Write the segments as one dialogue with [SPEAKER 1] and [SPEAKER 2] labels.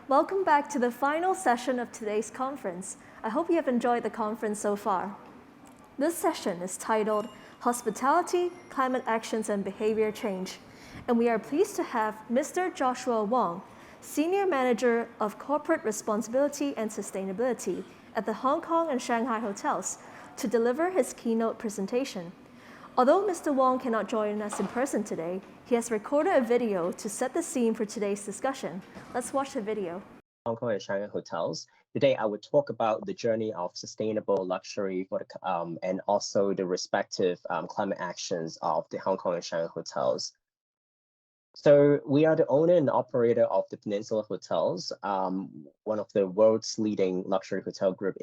[SPEAKER 1] Welcome back to the final session of today's conference. I hope you have enjoyed the conference so far. This session is titled Hospitality, Climate Actions and Behavior Change, and we are pleased to have Mr. Joshua Wong, Senior Manager of Corporate Responsibility and Sustainability at the Hong Kong and Shanghai hotels, to deliver his keynote presentation. Although Mr. Wong cannot join us in person today, he has recorded a video to set the scene for today's discussion. Let's watch the video.
[SPEAKER 2] Hong Kong and Shanghai hotels. Today, I will talk about the journey of sustainable luxury for the, and also the respective climate actions of the Hong Kong and Shanghai hotels. So we are the owner and operator of the Peninsula Hotels, one of the world's leading luxury hotel group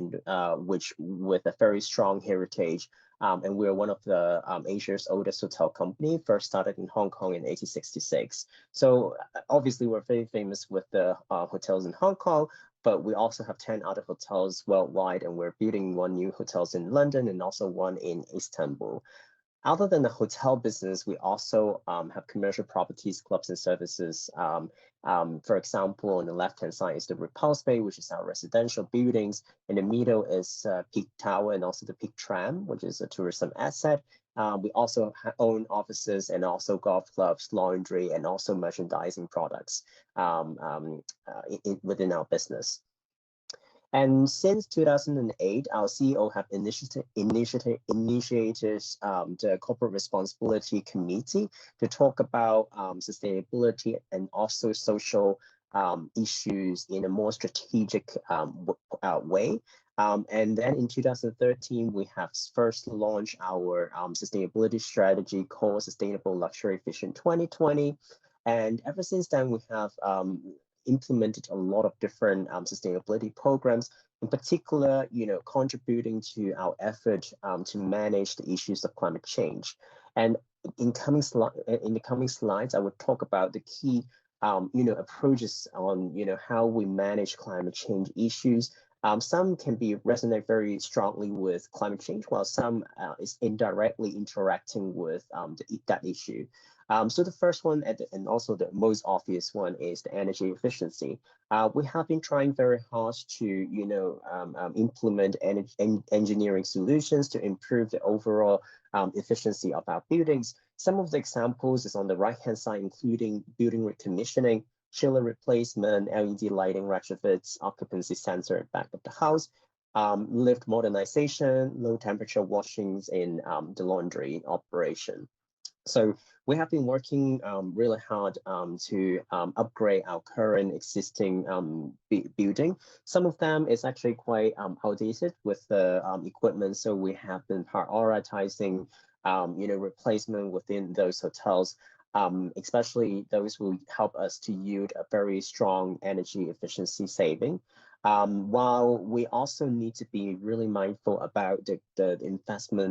[SPEAKER 2] which with a very strong heritage. And we're one of the Asia's oldest hotel company, first started in Hong Kong in 1866. So obviously we're very famous with the hotels in Hong Kong, but we also have 10 other hotels worldwide, and we're building one new hotels in London and also one in Istanbul. Other than the hotel business, we also have commercial properties, clubs, and services. For example, on the left-hand side is the Repulse Bay, which is our residential buildings. In the middle is Peak Tower and also the Peak Tram, which is a tourism asset. We also own offices and also golf clubs, laundry, and also merchandising products within our business. And since 2008, our CEO have initiated the Corporate Responsibility Committee to talk about sustainability and also social issues in a more strategic way. And then in 2013, we have first launched our sustainability strategy called Sustainable Luxury Vision 2020. And ever since then, we have implemented a lot of different sustainability programs, in particular, contributing to our effort to manage the issues of climate change. And in the coming slides, I would talk about the key, approaches on, how we manage climate change issues. Some can resonate very strongly with climate change, while some is indirectly interacting with that issue. So the first one and also the most obvious one is the energy efficiency. We have been trying very hard to, implement engineering solutions to improve the overall efficiency of our buildings. Some of the examples is on the right-hand side, including building recommissioning, chiller replacement, LED lighting retrofits, occupancy sensor at back of the house, lift modernization, low temperature washings in the laundry operation. So we have been working really hard to upgrade our current existing building. Some of them is actually quite outdated with the equipment, so we have been prioritizing replacement within those hotels. Especially those will help us to yield a very strong energy efficiency saving. While we also need to be really mindful about the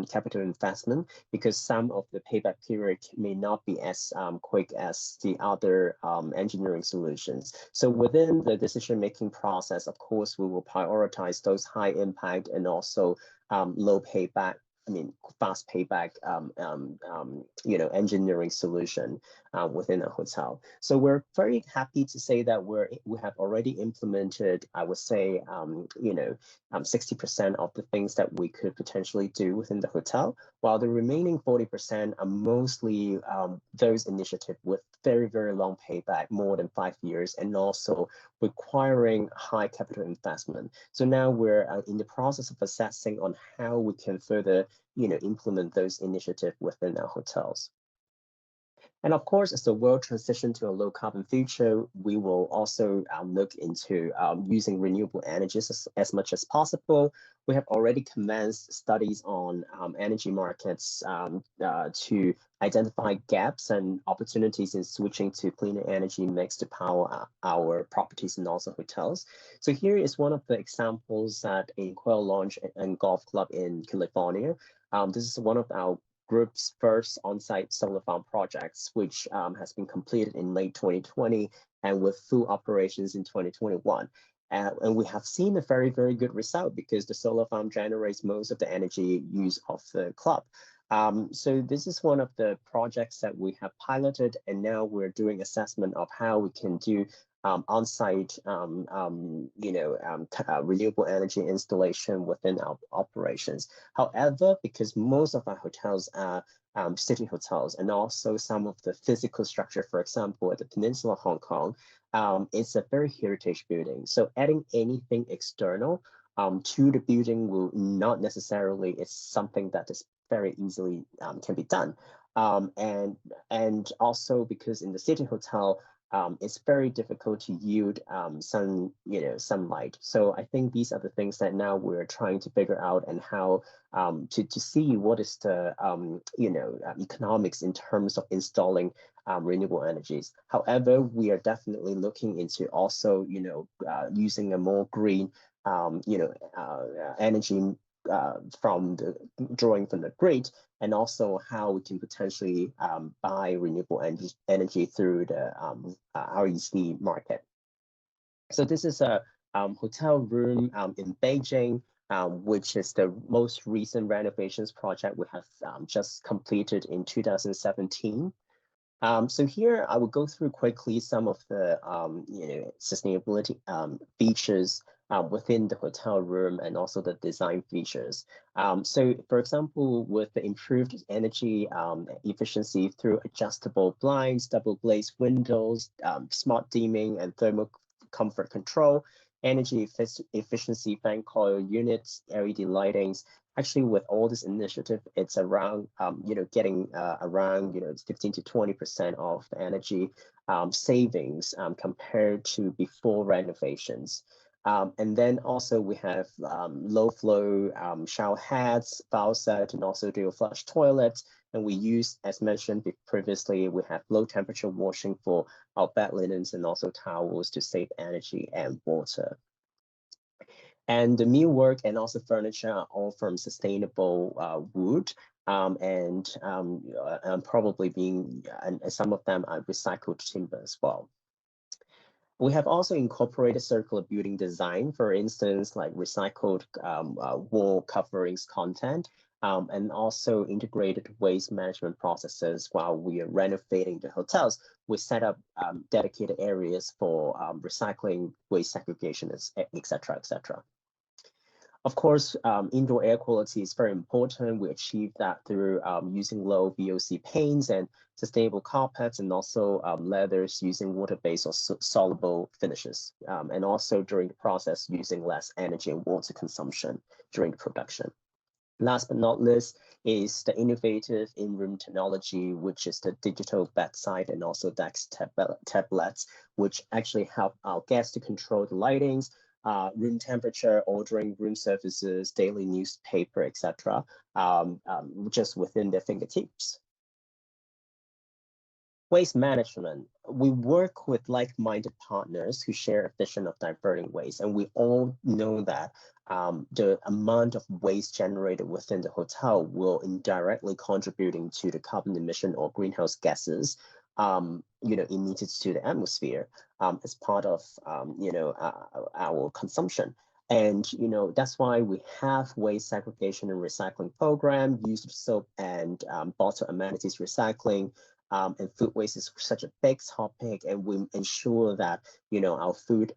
[SPEAKER 2] capital investment, because some of the payback period may not be as quick as the other engineering solutions. So within the decision-making process, of course, we will prioritize those high impact and also low payback, fast payback, engineering solution within a hotel. So we're very happy to say that we have already implemented, I would say, 60% of the things that we could potentially do within the hotel, while the remaining 40% are mostly those initiatives with very, very long payback, more than 5 years, and also requiring high capital investment. So now we're in the process of assessing on how we can further implement those initiatives within our hotels. And of course, as the world transitions to a low carbon future, we will also look into using renewable energies as much as possible. We have already commenced studies on energy markets to identify gaps and opportunities in switching to cleaner energy mix to power our properties and also hotels. So here is one of the examples at a Quail Lounge and Golf Club in California. This is one of our group's first on-site solar farm projects, which has been completed in late 2020 and with full operations in 2021. And we have seen a very, very good result because the solar farm generates most of the energy use of the club. So this is one of the projects that we have piloted, and now we're doing assessment of how we can do on-site, renewable energy installation within our operations. However, because most of our hotels are city hotels, and also some of the physical structure, for example, at the Peninsula of Hong Kong, it's a very heritage building. So adding anything external to the building will not necessarily, it's something that is very easily can be done. And also because in the city hotel, it's very difficult to yield sunlight. So I think these are the things that now we're trying to figure out, and how to see what is the economics in terms of installing renewable energies. However, we are definitely looking into also using a more green energy drawing from the grid, and also how we can potentially buy renewable energy through the REC market. So this is a hotel room in Beijing, which is the most recent renovations project we have just completed in 2017. So here I will go through quickly some of the sustainability features within the hotel room, and also the design features. So for example, with the improved energy efficiency through adjustable blinds, double glazed windows, smart dimming and thermal comfort control, energy efficiency fan coil units, LED lightings. Actually, with all this initiative, it's around getting around 15 to 20% of the energy savings compared to before renovations. And then also we have low flow shower heads, faucet, and also dual flush toilets. And we use, as mentioned previously, we have low temperature washing for our bed linens and also towels to save energy and water. And the millwork and also furniture are all from sustainable wood, and probably being, and some of them are recycled timber as well. We have also incorporated circular building design, for instance, like recycled wall coverings content, and also integrated waste management processes. While we are renovating the hotels, we set up dedicated areas for recycling, waste segregation, etc., etc. Of course, indoor air quality is very important. We achieve that through using low VOC paints and sustainable carpets, and also leathers using water-based or soluble finishes, and also during the process using less energy and water consumption during the production. Last but not least is the innovative in-room technology, which is the digital bedside and also DeX tablets, which actually help our guests to control the lightings, room temperature, ordering room services, daily newspaper, etc., just within their fingertips. Waste management. We work with like-minded partners who share a vision of diverting waste, and we all know that the amount of waste generated within the hotel will indirectly contributing to the carbon emission or greenhouse gases emitted to the atmosphere as part of our consumption. And that's why we have waste segregation and recycling program, use of soap and bottle amenities recycling, and food waste is such a big topic, and we ensure that our food,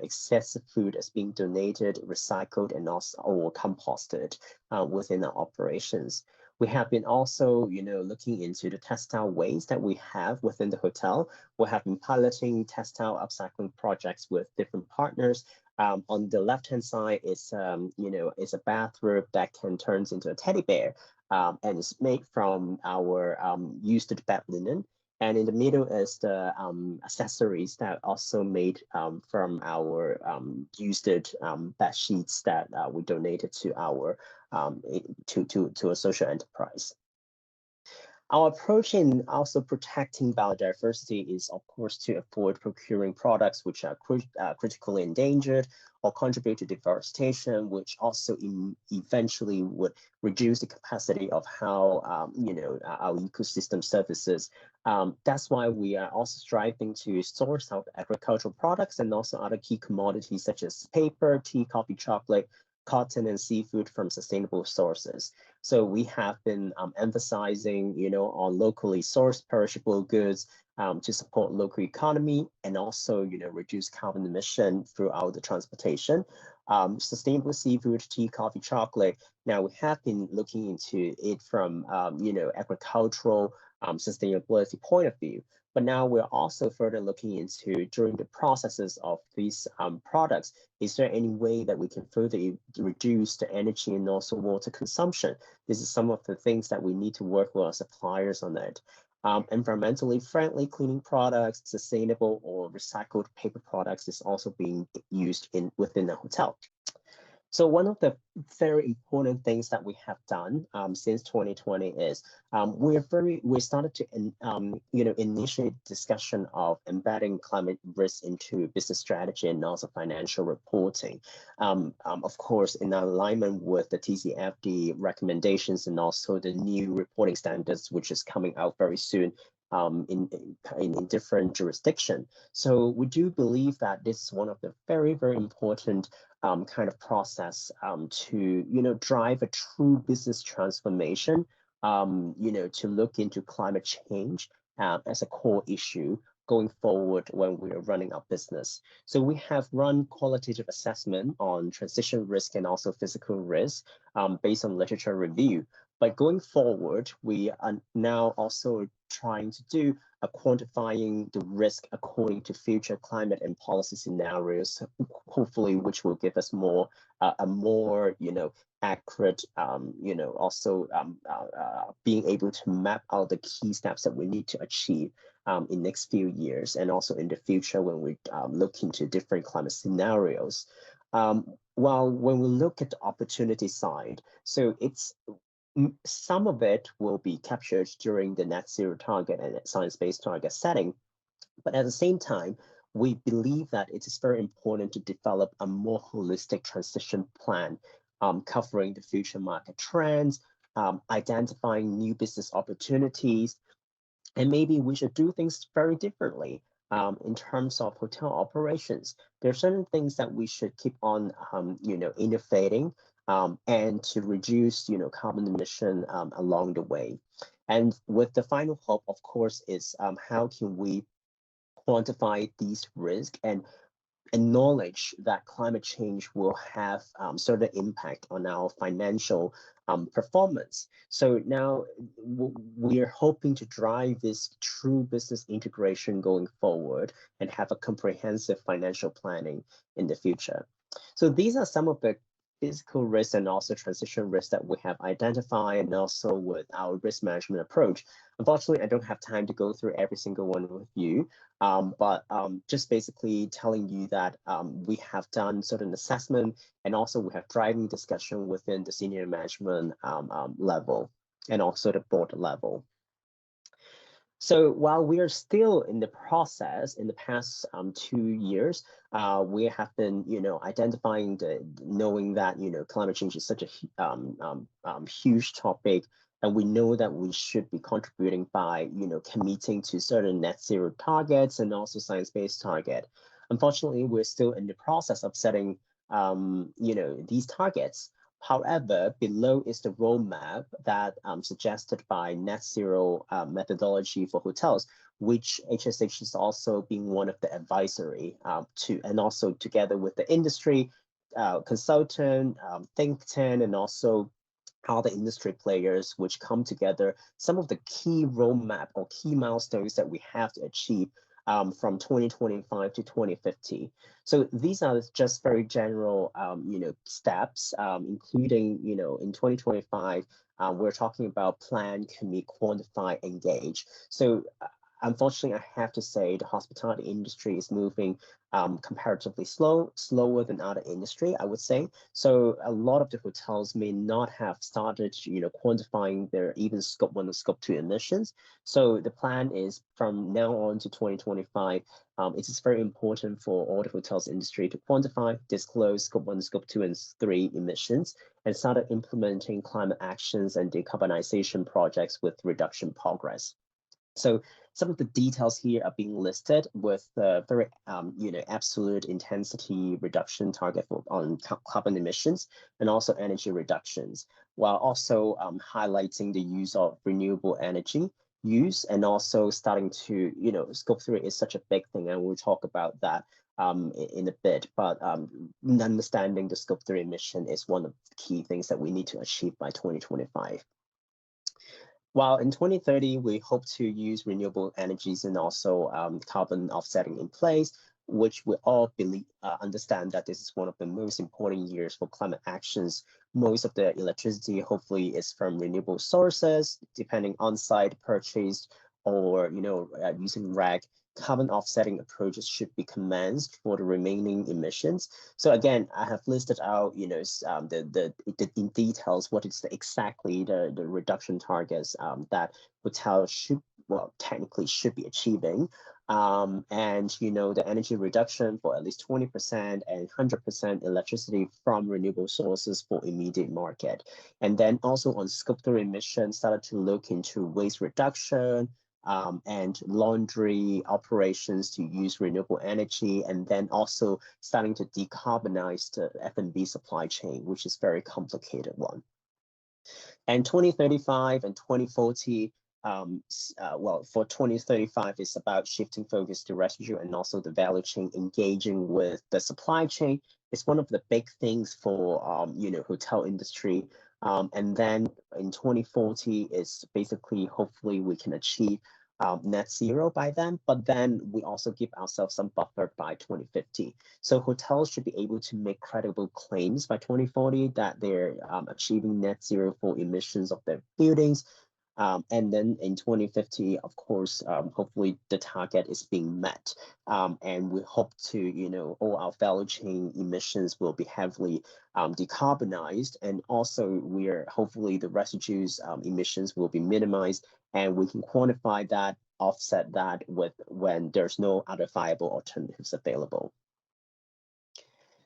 [SPEAKER 2] excessive food is being donated, recycled, and also or composted within our operations. We have been also, looking into the textile waste that we have within the hotel. We have been piloting textile upcycling projects with different partners. On the left-hand side is, is a bathrobe that can turn into a teddy bear, and it's made from our used bed linen. And in the middle is the accessories that also made from our used bed sheets that we donated to our to a social enterprise. Our approach in also protecting biodiversity is, of course, to avoid procuring products which are critically endangered or contribute to deforestation, which also eventually would reduce the capacity of how our ecosystem services. That's why we are also striving to source out agricultural products and also other key commodities such as paper, tea, coffee, chocolate, cotton, and seafood from sustainable sources. So we have been emphasizing, on locally sourced perishable goods, to support local economy and also, reduce carbon emission throughout the transportation. Sustainable seafood, tea, coffee, chocolate. Now we have been looking into it from, agricultural sustainability point of view. But now we're also further looking into during the processes of these products, is there any way that we can further reduce the energy and also water consumption? This is some of the things that we need to work with our suppliers on it. Environmentally friendly cleaning products, sustainable or recycled paper products is also being used within the hotel. So one of the very important things that we have done since 2020 is we started to initiate discussion of embedding climate risk into business strategy and also financial reporting. Of course, in alignment with the TCFD recommendations and also the new reporting standards, which is coming out very soon. In different jurisdictions. So we do believe that this is one of the very, very important kind of process to, drive a true business transformation, to look into climate change as a core issue going forward when we're running our business. So we have run qualitative assessment on transition risk and also physical risk based on literature review. But going forward, we are now also trying to do a quantifying the risk according to future climate and policy scenarios, hopefully, which will give us a more, accurate, also being able to map out the key steps that we need to achieve in next few years, and also in the future when we look into different climate scenarios. While when we look at the opportunity side, so some of it will be captured during the net zero target and science-based target setting. But at the same time, we believe that it is very important to develop a more holistic transition plan covering the future market trends, identifying new business opportunities, and maybe we should do things very differently. In terms of hotel operations, there are certain things that we should keep on, innovating and to reduce, carbon emission along the way. And with the final hope, of course, is how can we quantify these risks and acknowledge that climate change will have certain impact on our financial performance. So now we are hoping to drive this true business integration going forward and have a comprehensive financial planning in the future. So these are some of the physical risks and also transition risks that we have identified, and also with our risk management approach. Unfortunately, I don't have time to go through every single one with you, but just basically telling you that we have done certain assessment, and also we have driving discussion within the senior management level and also the board level. So while we are still in the process in the past 2 years, we have been, identifying knowing that, climate change is such a huge topic, and we know that we should be contributing by, committing to certain net zero targets and also science-based target. Unfortunately, we're still in the process of setting, these targets. However, below is the roadmap that suggested by net zero methodology for hotels, which HSH is also being one of the advisory to, and also together with the industry, consultant, think tank, and also other industry players, which come together, some of the key roadmap or key milestones that we have to achieve from 2025 to 2050. So these are just very general, steps, including, in 2025, we're talking about plan, commit, quantify, engage. So unfortunately, I have to say the hospitality industry is moving comparatively slower than other industry, I would say. So a lot of the hotels may not have started, quantifying their even scope 1 and scope 2 emissions. So the plan is from now on to 2025, it is very important for all the hotels industry to quantify, disclose scope 1, scope 2, and 3 emissions, and started implementing climate actions and decarbonization projects with reduction progress. So some of the details here are being listed with the very, absolute intensity reduction target on carbon emissions and also energy reductions, while also highlighting the use of renewable energy use, and also starting to, scope 3 is such a big thing, and we'll talk about that in a bit, but understanding the scope 3 emission is one of the key things that we need to achieve by 2025. While in 2030, we hope to use renewable energies and also carbon offsetting in place, which we all believe, understand that this is one of the most important years for climate actions. Most of the electricity hopefully is from renewable sources, depending on site purchased or using REG. Carbon offsetting approaches should be commenced for the remaining emissions. So again, I have listed out, the in details what is exactly the reduction targets that hotels should, technically should be achieving. And the energy reduction for at least 20% and 100% electricity from renewable sources for immediate market. And then also on scope 3 emissions, started to look into waste reduction, and laundry operations to use renewable energy, and then also starting to decarbonize the F&B supply chain, which is a very complicated one. And 2035 and 2040, for 2035, it's about shifting focus to residue and also the value chain, engaging with the supply chain. It's one of the big things for, hotel industry. And then in 2040 is basically, hopefully we can achieve net zero by then, but then we also give ourselves some buffer by 2050. So hotels should be able to make credible claims by 2040 that they're achieving net zero for emissions of their buildings. And then in 2050, of course, hopefully the target is being met. And we hope to, all our value chain emissions will be heavily decarbonized. And also hopefully the residues emissions will be minimized, and we can quantify that, offset that with when there's no other viable alternatives available.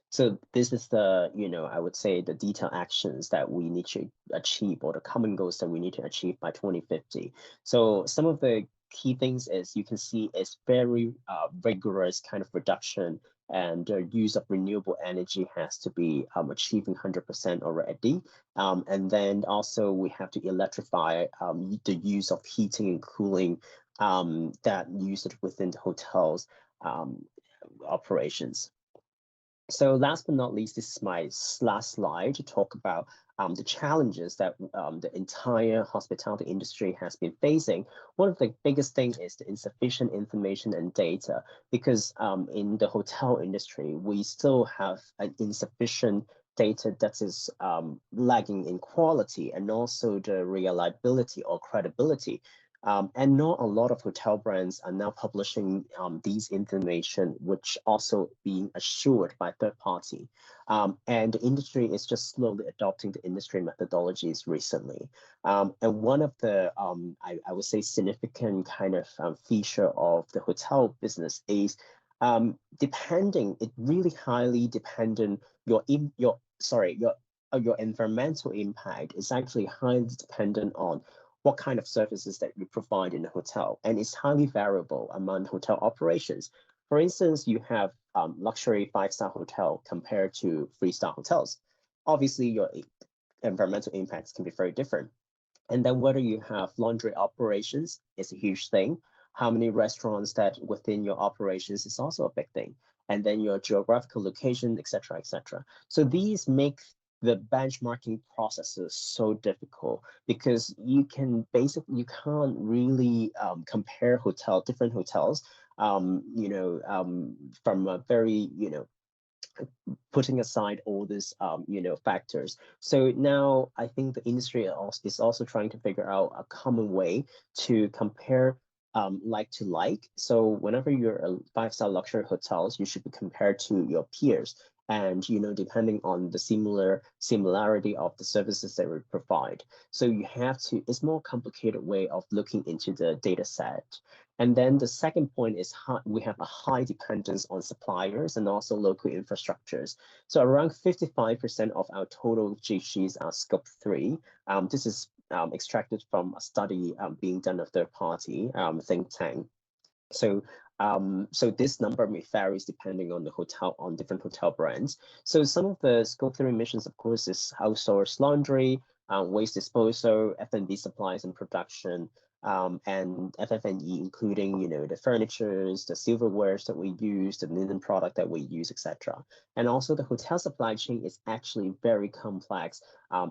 [SPEAKER 2] So this is the, I would say the detailed actions that we need to achieve, or the common goals that we need to achieve by 2050. So some of the key things is, you can see, it's very rigorous kind of reduction, and the use of renewable energy has to be achieving 100% already. And then also we have to electrify the use of heating and cooling that used within the hotels operations. So last but not least, this is my last slide to talk about the challenges that the entire hospitality industry has been facing. One of the biggest things is the insufficient information and data, because in the hotel industry, we still have an insufficient data that is lagging in quality and also the reliability or credibility. And not a lot of hotel brands are now publishing these information, which also being assured by third party. And the industry is just slowly adopting the industry methodologies recently. And one of the, I would say, significant kind of feature of the hotel business is it really highly dependent, your environmental impact is actually highly dependent on what kind of services that you provide in a hotel, and it's highly variable among hotel operations. For instance, you have luxury 5-star hotel compared to 3-star hotels. Obviously, your environmental impacts can be very different. And then whether you have laundry operations is a huge thing. How many restaurants that within your operations is also a big thing. And then your geographical location, et cetera, et cetera. So these make the benchmarking process is so difficult, because you can't really compare different hotels, from a very, putting aside all these, factors. So now I think the industry is also trying to figure out a common way to compare like to like. So whenever you're a 5-star luxury hotels, you should be compared to your peers. And, depending on the similarity of the services that we provide. So it's more complicated way of looking into the data set. And then the second point is we have a high dependence on suppliers and also local infrastructures. So around 55% of our total GHGs are scope 3. This is extracted from a study being done of third party think tank. So this number may varies depending on on different hotel brands. So some of the scope 3 emissions, of course, is outsourced laundry, waste disposal, F&B supplies and production, and FF&E, including the furnitures, the silverwares that we use, the linen product that we use, etc. And also the hotel supply chain is actually very complex,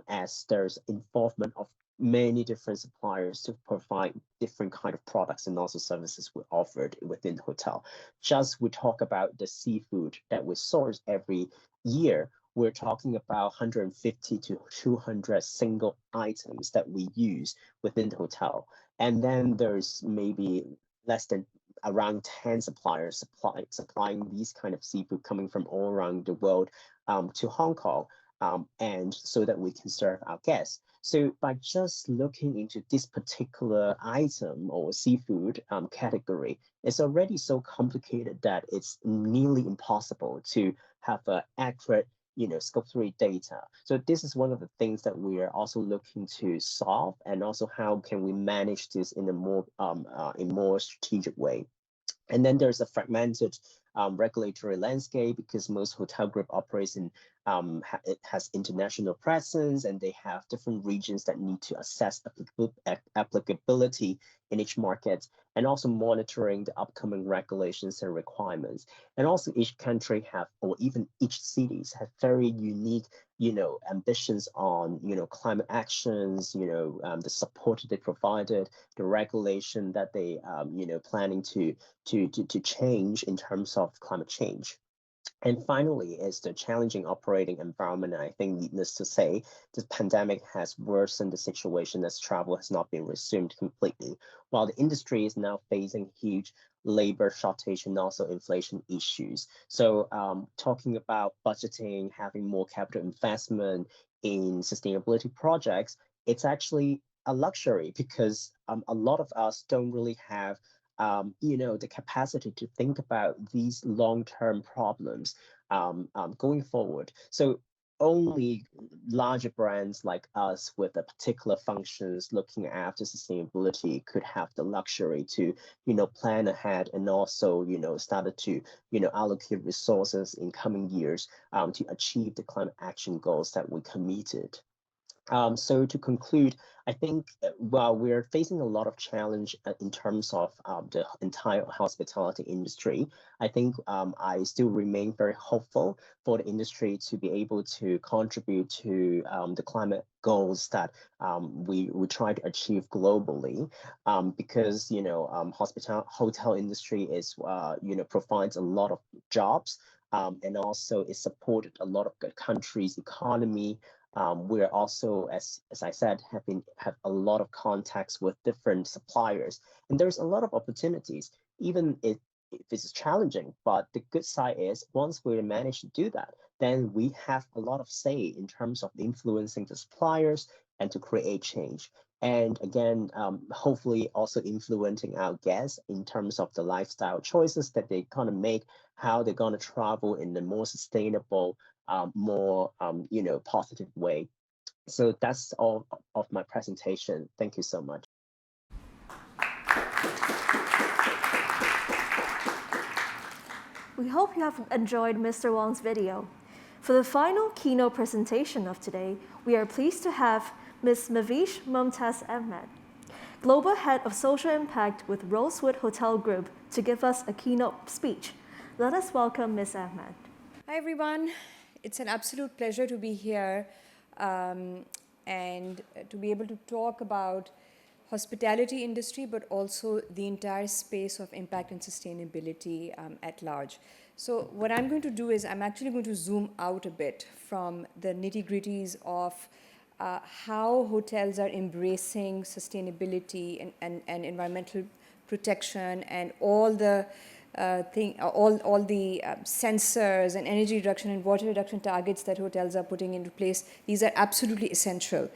[SPEAKER 2] as there's involvement of many different suppliers to provide different kind of products and also services we offered within the hotel. Just we talk about the seafood that we source every year, we're talking about 150 to 200 single items that we use within the hotel. And then there's maybe less than around 10 suppliers supplying these kind of seafood coming from all around the world to Hong Kong, and so that we can serve our guests. So by just looking into this particular item or seafood category, it's already so complicated that it's nearly impossible to have an accurate scope 3 data. So this is one of the things that we are also looking to solve, and also how can we manage this in a more strategic way. And then there's a fragmented regulatory landscape, because most hotel group operates in it has international presence, and they have different regions that need to assess applicability in each market, and also monitoring the upcoming regulations and requirements. And also each country have, or even each cities have very unique ambitions on climate actions, the support they provided, the regulation that they planning to change in terms of climate change. And finally, is the challenging operating environment. I think, needless to say, the pandemic has worsened the situation as travel has not been resumed completely, while the industry is now facing huge labor shortage and also inflation issues. So talking about budgeting, having more capital investment in sustainability projects, it's actually a luxury, because a lot of us don't really have the capacity to think about these long-term problems going forward. So only larger brands like us with a particular functions looking after sustainability could have the luxury to plan ahead, and also started to allocate resources in coming years to achieve the climate action goals that we committed. So to conclude, I think while we're facing a lot of challenge in terms of the entire hospitality industry, I think I still remain very hopeful for the industry to be able to contribute to the climate goals that we try to achieve globally, because hotel industry is provides a lot of jobs, and also it supported a lot of the country's economy. We're also, as I said, have a lot of contacts with different suppliers, and there's a lot of opportunities, even if it's challenging. But the good side is, once we manage to do that, then we have a lot of say in terms of influencing the suppliers and to create change. And again, hopefully also influencing our guests in terms of the lifestyle choices that they're gonna make, how they're gonna travel in a more sustainable, more positive way. So that's all of my presentation. Thank you so much.
[SPEAKER 1] We hope you have enjoyed Mr. Wong's video. For the final keynote presentation of today, we are pleased to have Ms. Mavish Mumtaz Ahmed, Global Head of Social Impact with Rosewood Hotel Group, to give us a keynote speech. Let us welcome Ms. Ahmed.
[SPEAKER 3] Hi, everyone. It's an absolute pleasure to be here and to be able to talk about hospitality industry, but also the entire space of impact and sustainability at large. So what I'm going to do is I'm actually going to zoom out a bit from the nitty-gritties of how hotels are embracing sustainability and environmental protection, and all the sensors and energy reduction and water reduction targets that hotels are putting into place. These are absolutely essential.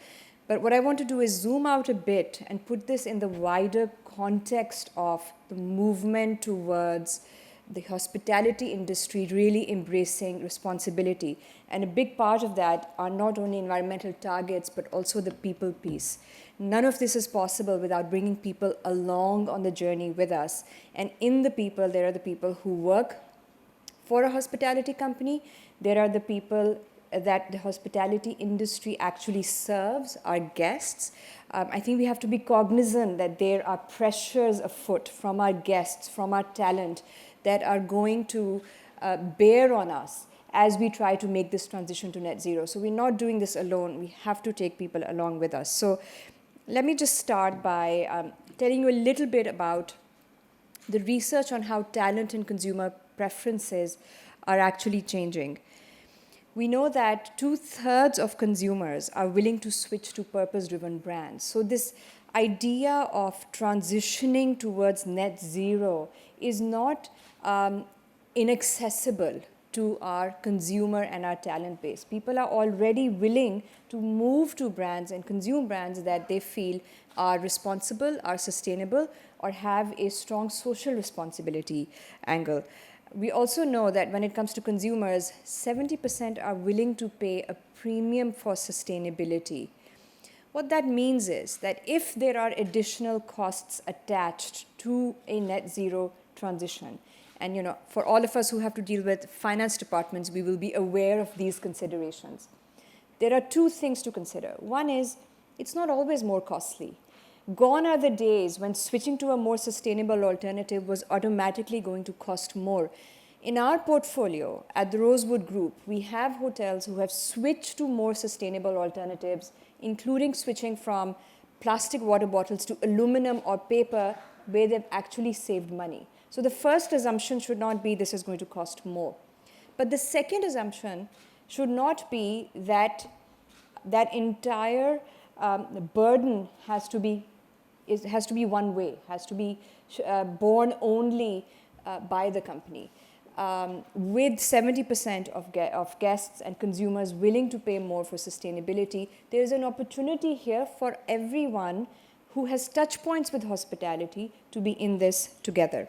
[SPEAKER 3] But what I want to do is zoom out a bit and put this in the wider context of the movement towards the hospitality industry really embracing responsibility. And a big part of that are not only environmental targets, but also the people piece. None of this is possible without bringing people along on the journey with us. And in the people, there are the people who work for a hospitality company. There are the people that the hospitality industry actually serves, our guests. I think we have to be cognizant that there are pressures afoot from our guests, from our talent, that are going to bear on us as we try to make this transition to net zero. So we're not doing this alone. We have to take people along with us. So let me just start by telling you a little bit about the research on how talent and consumer preferences are actually changing. We know that 2/3 of consumers are willing to switch to purpose-driven brands. So this idea of transitioning towards net zero is not inaccessible to our consumer and our talent base. People are already willing to move to brands and consume brands that they feel are responsible, are sustainable, or have a strong social responsibility angle. We also know that when it comes to consumers, 70% are willing to pay a premium for sustainability. What that means is that if there are additional costs attached to a net zero transition, and for all of us who have to deal with finance departments, we will be aware of these considerations. There are two things to consider. One is, it's not always more costly. Gone are the days when switching to a more sustainable alternative was automatically going to cost more. In our portfolio at the Rosewood Group, we have hotels who have switched to more sustainable alternatives, including switching from plastic water bottles to aluminum or paper, where they've actually saved money. So the first assumption should not be this is going to cost more. But the second assumption should not be that that entire burden has to be one way, has to be borne only by the company. With 70% of guests and consumers willing to pay more for sustainability, there is an opportunity here for everyone who has touch points with hospitality to be in this together.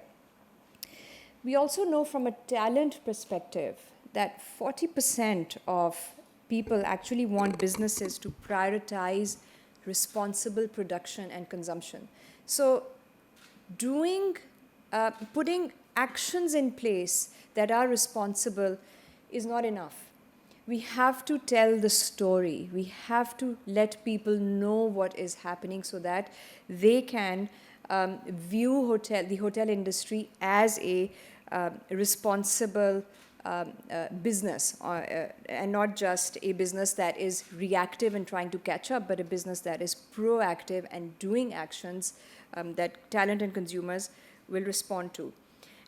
[SPEAKER 3] We also know from a talent perspective that 40% of people actually want businesses to prioritize responsible production and consumption. So putting actions in place that are responsible is not enough. We have to tell the story. We have to let people know what is happening so that they can view the hotel industry as a responsible business, and not just a business that is reactive and trying to catch up, but a business that is proactive and doing actions that talent and consumers will respond to.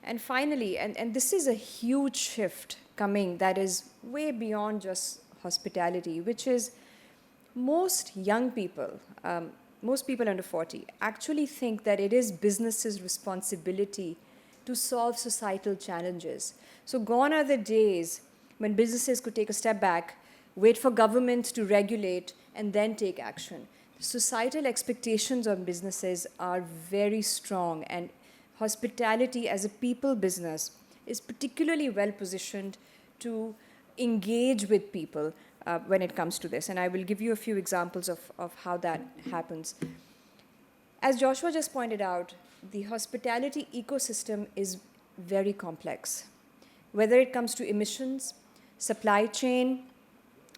[SPEAKER 3] And finally, and this is a huge shift coming that is way beyond just hospitality, which is most young people, most people under 40, actually think that it is business's responsibility to solve societal challenges. So gone are the days when businesses could take a step back, wait for government to regulate, and then take action. Societal expectations on businesses are very strong, and hospitality as a people business is particularly well positioned to engage with people when it comes to this. And I will give you a few examples of how that happens. As Joshua just pointed out, the hospitality ecosystem is very complex. Whether it comes to emissions, supply chain,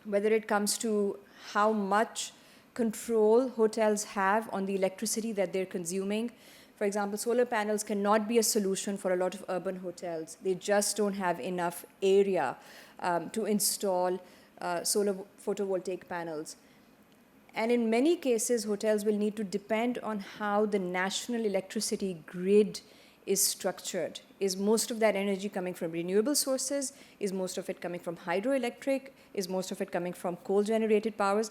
[SPEAKER 3] whether it comes to how much control hotels have on the electricity that they're consuming. For example, solar panels cannot be a solution for a lot of urban hotels. They just don't have enough area to install solar photovoltaic panels. And in many cases, hotels will need to depend on how the national electricity grid is structured. Is most of that energy coming from renewable sources? Is most of it coming from hydroelectric? Is most of it coming from coal-generated power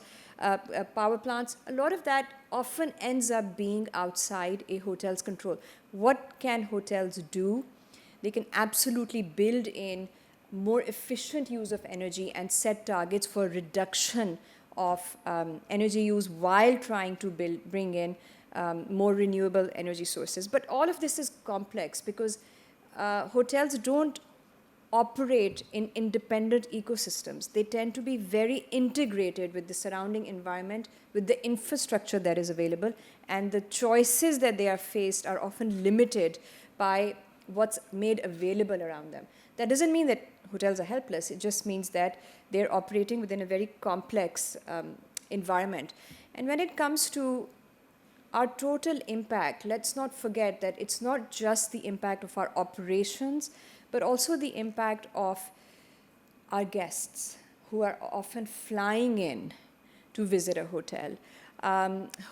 [SPEAKER 3] plants? A lot of that often ends up being outside a hotel's control. What can hotels do? They can absolutely build in more efficient use of energy and set targets for reduction of energy use while trying to bring in more renewable energy sources. But all of this is complex because hotels don't operate in independent ecosystems. They tend to be very integrated with the surrounding environment, with the infrastructure that is available, and the choices that they are faced are often limited by what's made available around them. That doesn't mean that hotels are helpless. It just means that they're operating within a very complex environment. And when it comes to our total impact, let's not forget that it's not just the impact of our operations, but also the impact of our guests who are often flying in to visit a hotel,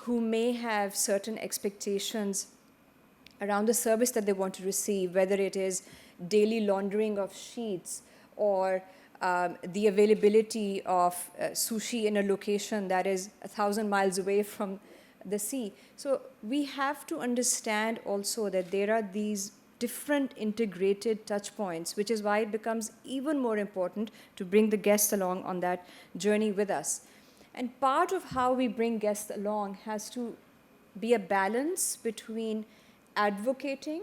[SPEAKER 3] who may have certain expectations around the service that they want to receive, whether it is daily laundering of sheets or the availability of sushi in a location that is 1,000 miles away from the sea. So we have to understand also that there are these different integrated touch points, which is why it becomes even more important to bring the guests along on that journey with us. And part of how we bring guests along has to be a balance between advocating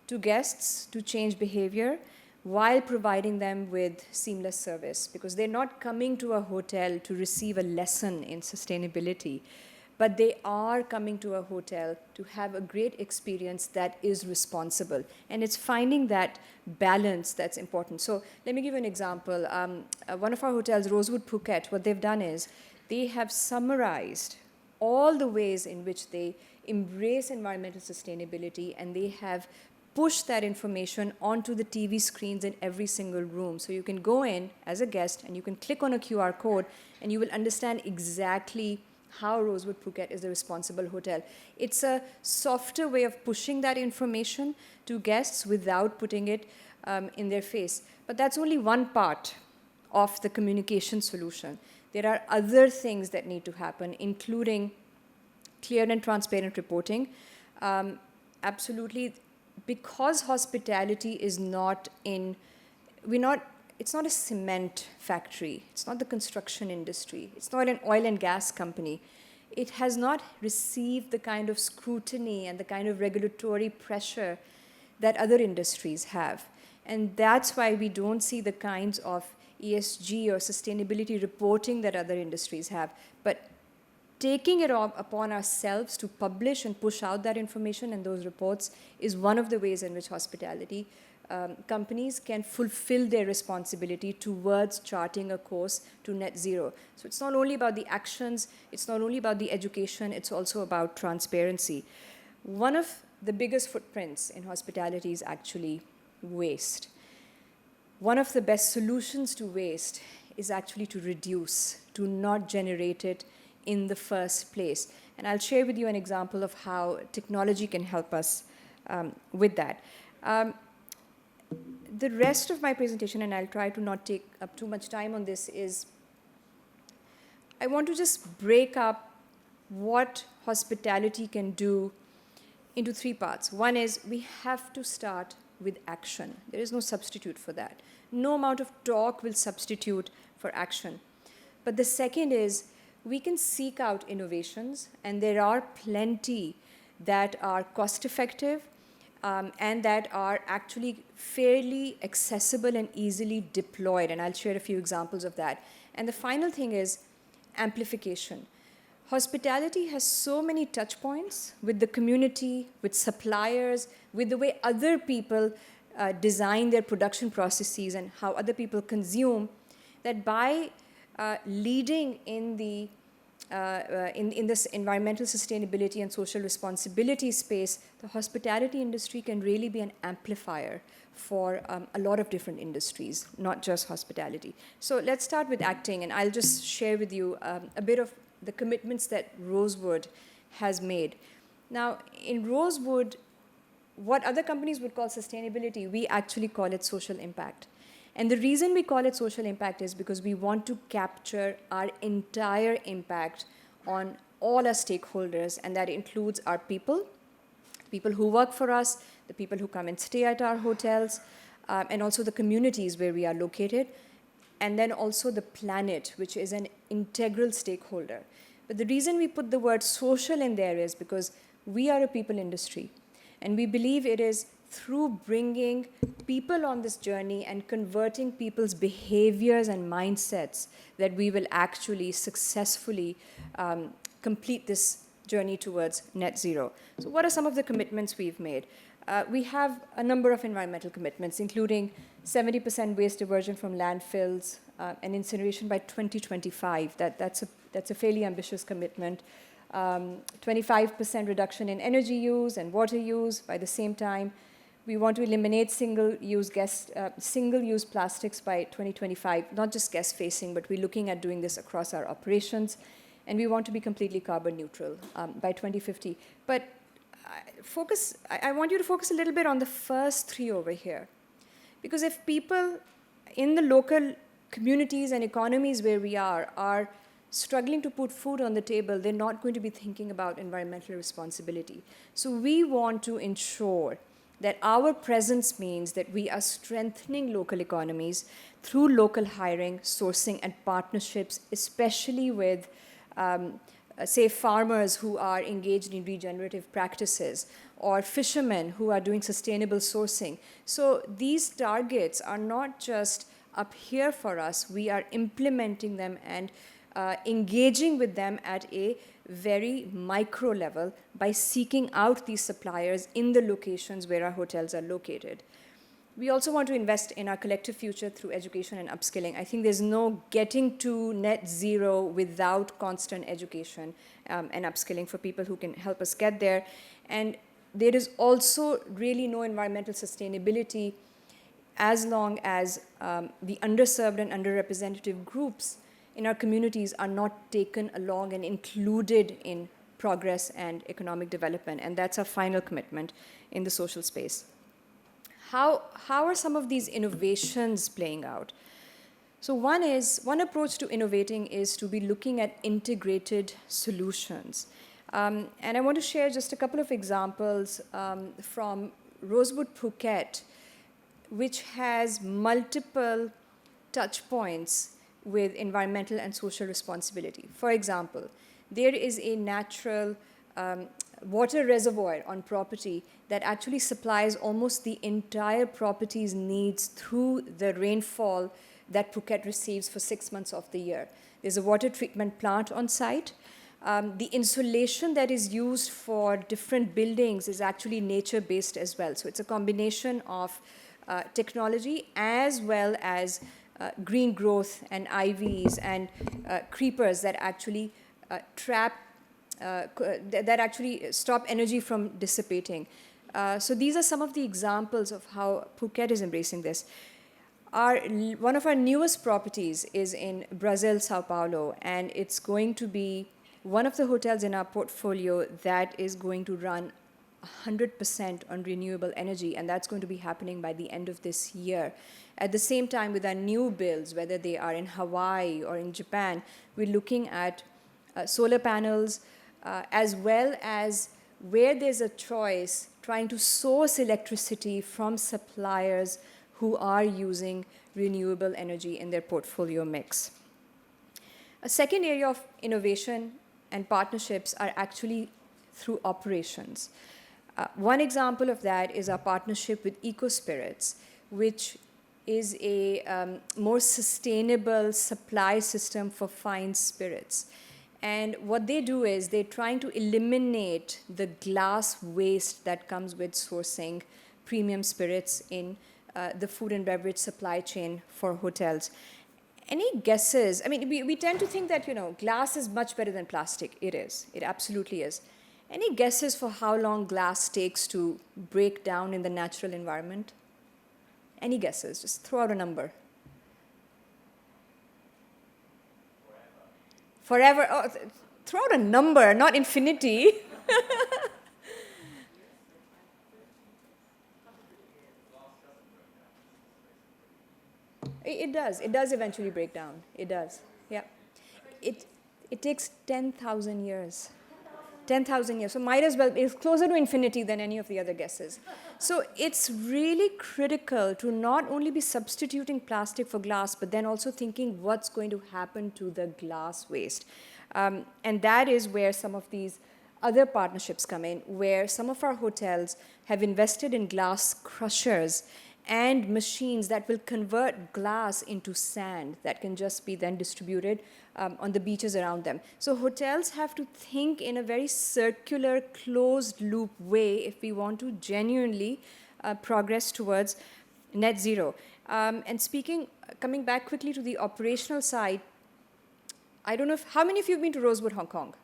[SPEAKER 3] to guests to change behavior while providing them with seamless service, because they're not coming to a hotel to receive a lesson in sustainability, but they are coming to a hotel to have a great experience that is responsible. And it's finding that balance that's important. So let me give you an example. One of our hotels, Rosewood Phuket, what they've done is they have summarized all the ways in which they embrace environmental sustainability, and they have pushed that information onto the TV screens in every single room. So you can go in as a guest and you can click on a QR code and you will understand exactly how Rosewood Phuket is a responsible hotel. It's a softer way of pushing that information to guests without putting it in their face. But that's only one part of the communication solution. There are other things that need to happen, including clear and transparent reporting. Absolutely, because hospitality is not in, it's not a cement factory, it's not the construction industry, it's not an oil and gas company. It has not received the kind of scrutiny and the kind of regulatory pressure that other industries have. And that's why we don't see the kinds of ESG or sustainability reporting that other industries have. But taking it upon ourselves to publish and push out that information and those reports is one of the ways in which hospitality companies can fulfill their responsibility towards charting a course to net zero. So it's not only about the actions, it's not only about the education, it's also about transparency. One of the biggest footprints in hospitality is actually waste. One of the best solutions to waste is actually to reduce, to not generate it in the first place. And I'll share with you an example of how technology can help us with that. The rest of my presentation, and I'll try to not take up too much time on this, is I want to just break up what hospitality can do into three parts. One is we have to start with action. There is no substitute for that. No amount of talk will substitute for action. But the second is we can seek out innovations, and there are plenty that are cost-effective and that are actually fairly accessible and easily deployed, and I'll share a few examples of that. And the final thing is amplification. Hospitality has so many touch points with the community, with suppliers, with the way other people design their production processes and how other people consume, that by leading in the in this environmental sustainability and social responsibility space, the hospitality industry can really be an amplifier for a lot of different industries, not just hospitality. So let's start with acting, and I'll just share with you a bit of the commitments that Rosewood has made. Now, in Rosewood, what other companies would call sustainability, we actually call it social impact. And the reason we call it social impact is because we want to capture our entire impact on all our stakeholders, and that includes our people who work for us, the people who come and stay at our hotels, and also the communities where we are located, and then also the planet, which is an integral stakeholder. But the reason we put the word social in there is because we are a people industry, and we believe it is through bringing people on this journey and converting people's behaviors and mindsets that we will actually successfully complete this journey towards net zero. So what are some of the commitments we've made? we have a number of environmental commitments, including 70% waste diversion from landfills and incineration by 2025. That's a fairly ambitious commitment. 25% reduction in energy use and water use by the same time. We want to eliminate single-use plastics by 2025, not just guest-facing, but we're looking at doing this across our operations. And we want to be completely carbon neutral by 2050. But I want you to focus a little bit on the first three over here. Because if people in the local communities and economies where we are struggling to put food on the table, they're not going to be thinking about environmental responsibility. So we want to ensure that our presence means that we are strengthening local economies through local hiring, sourcing, and partnerships, especially with, say, farmers who are engaged in regenerative practices, or fishermen who are doing sustainable sourcing. So these targets are not just up here for us, we are implementing them and engaging with them at a very micro level by seeking out these suppliers in the locations where our hotels are located. We also want to invest in our collective future through education and upskilling. I think there's no getting to net zero without constant education and upskilling for people who can help us get there. And there is also really no environmental sustainability as long as the underserved and underrepresented groups in our communities are not taken along and included in progress and economic development. And that's our final commitment in the social space. How are some of these innovations playing out? So one approach to innovating is to be looking at integrated solutions. And I want to share just a couple of examples from Rosewood Phuket, which has multiple touch points with environmental and social responsibility. For example, there is a natural water reservoir on property that actually supplies almost the entire property's needs through the rainfall that Phuket receives for 6 months of the year. There's a water treatment plant on site. The insulation that is used for different buildings is actually nature-based as well. So it's a combination of technology as well as green growth and IVs and creepers that actually that actually stop energy from dissipating. So these are some of the examples of how Phuket is embracing this. One of our newest properties is in Brazil, Sao Paulo, and it's going to be one of the hotels in our portfolio that is going to run 100% on renewable energy, and that's going to be happening by the end of this year. At the same time, with our new builds, whether they are in Hawaii or in Japan, we're looking at solar panels, as well as where there's a choice, trying to source electricity from suppliers who are using renewable energy in their portfolio mix. A second area of innovation and partnerships are actually through operations. One example of that is our partnership with EcoSpirits, which is a more sustainable supply system for fine spirits. And what they do is they're trying to eliminate the glass waste that comes with sourcing premium spirits in the food and beverage supply chain for hotels. Any guesses? I mean, we tend to think that, glass is much better than plastic. It is. It absolutely is. Any guesses for how long glass takes to break down in the natural environment? Any guesses? Just throw out a number. Forever. Oh, throw out a number, not infinity. It does. It does eventually break down. It does. Yeah. It takes 10,000 years. 10,000 years. So might as well, it's closer to infinity than any of the other guesses. So it's really critical to not only be substituting plastic for glass, but then also thinking what's going to happen to the glass waste. And that is where some of these other partnerships come in, where some of our hotels have invested in glass crushers. and machines that will convert glass into sand that can just be then distributed on the beaches around them. So hotels have to think in a very circular, closed loop way if we want to genuinely progress towards net zero. And coming back quickly to the operational side, I don't know how many of you have been to Rosewood, Hong Kong?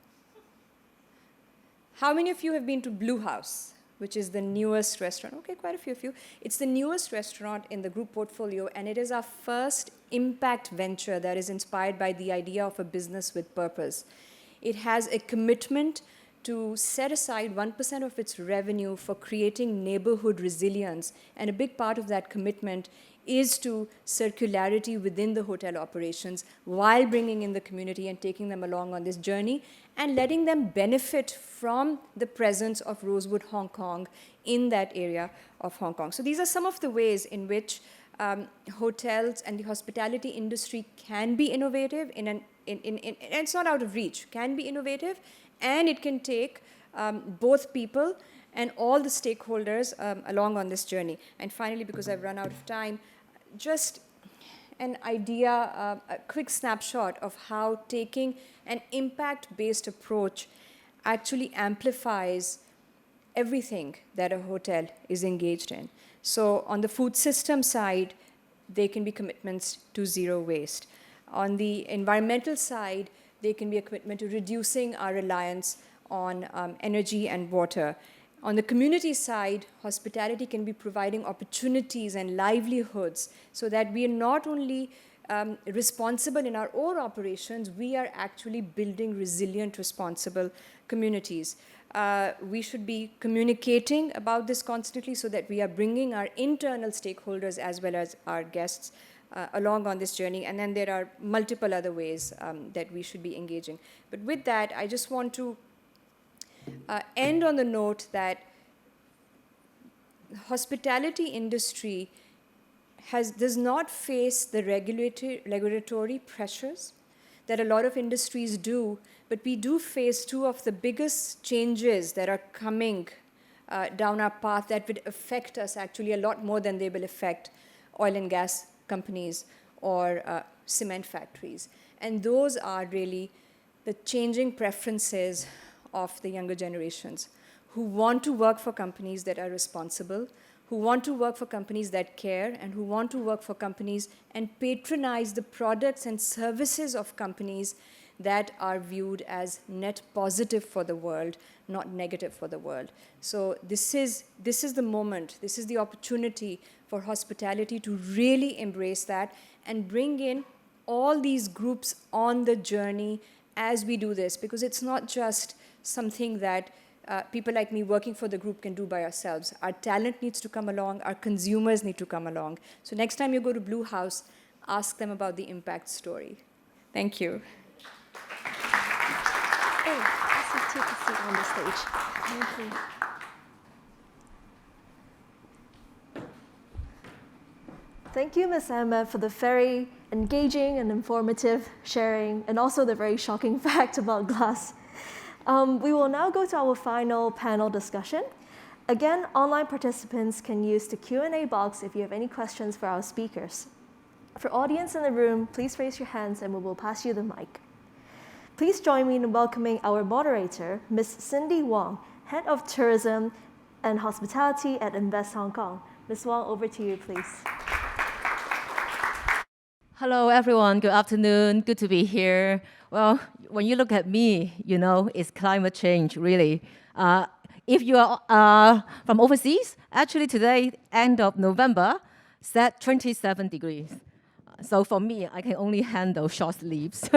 [SPEAKER 3] How many of you have been to Blue House, which is the newest restaurant? Okay, quite a few of you. It's the newest restaurant in the group portfolio, and it is our first impact venture that is inspired by the idea of a business with purpose. It has a commitment to set aside 1% of its revenue for creating neighborhood resilience, and a big part of that commitment is to circularity within the hotel operations while bringing in the community and taking them along on this journey and letting them benefit from the presence of Rosewood Hong Kong in that area of Hong Kong. So these are some of the ways in which hotels and the hospitality industry can be innovative, and it's not out of reach, can be innovative, and it can take both people and all the stakeholders along on this journey. And finally, because I've run out of time, just an idea, a quick snapshot of how taking an impact-based approach actually amplifies everything that a hotel is engaged in. So on the food system side, there can be commitments to zero waste. On the environmental side, there can be a commitment to reducing our reliance on energy and water. On the community side, hospitality can be providing opportunities and livelihoods so that we are not only responsible in our own operations, we are actually building resilient, responsible communities. We should be communicating about this constantly so that we are bringing our internal stakeholders as well as our guests along on this journey. And then there are multiple other ways that we should be engaging. But with that, I just want to end on the note that hospitality industry does not face the regulatory pressures that a lot of industries do, but we do face two of the biggest changes that are coming down our path that would affect us actually a lot more than they will affect oil and gas companies or cement factories. And those are really the changing preferences of the younger generations who want to work for companies that are responsible, who want to work for companies that care, and who want to work for companies and patronize the products and services of companies that are viewed as net positive for the world, not negative for the world. So this is the moment, this is the opportunity for hospitality to really embrace that and bring in all these groups on the journey as we do this, because it's not just something that people like me working for the group can do by ourselves. Our talent needs to come along, our consumers need to come along. So next time you go to Blue House, ask them about the impact story. Thank you.
[SPEAKER 1] Hey, let's take a seat on the stage. Thank you. Thank you, Ms. Ahmed, for the very engaging and informative sharing, and also the very shocking fact about glass. We will now go to our final panel discussion. Again, online participants can use the Q&A box if you have any questions for our speakers. For audience in the room, please raise your hands and we will pass you the mic. Please join me in welcoming our moderator, Ms. Cindy Wong, Head of Tourism and Hospitality at Invest Hong Kong. Ms. Wong, over to you, please.
[SPEAKER 4] Hello, everyone. Good afternoon. Good to be here. Well, when you look at me, you know, it's climate change, really. If you are from overseas, actually today, end of November, set 27 degrees. So for me, I can only handle short sleeves.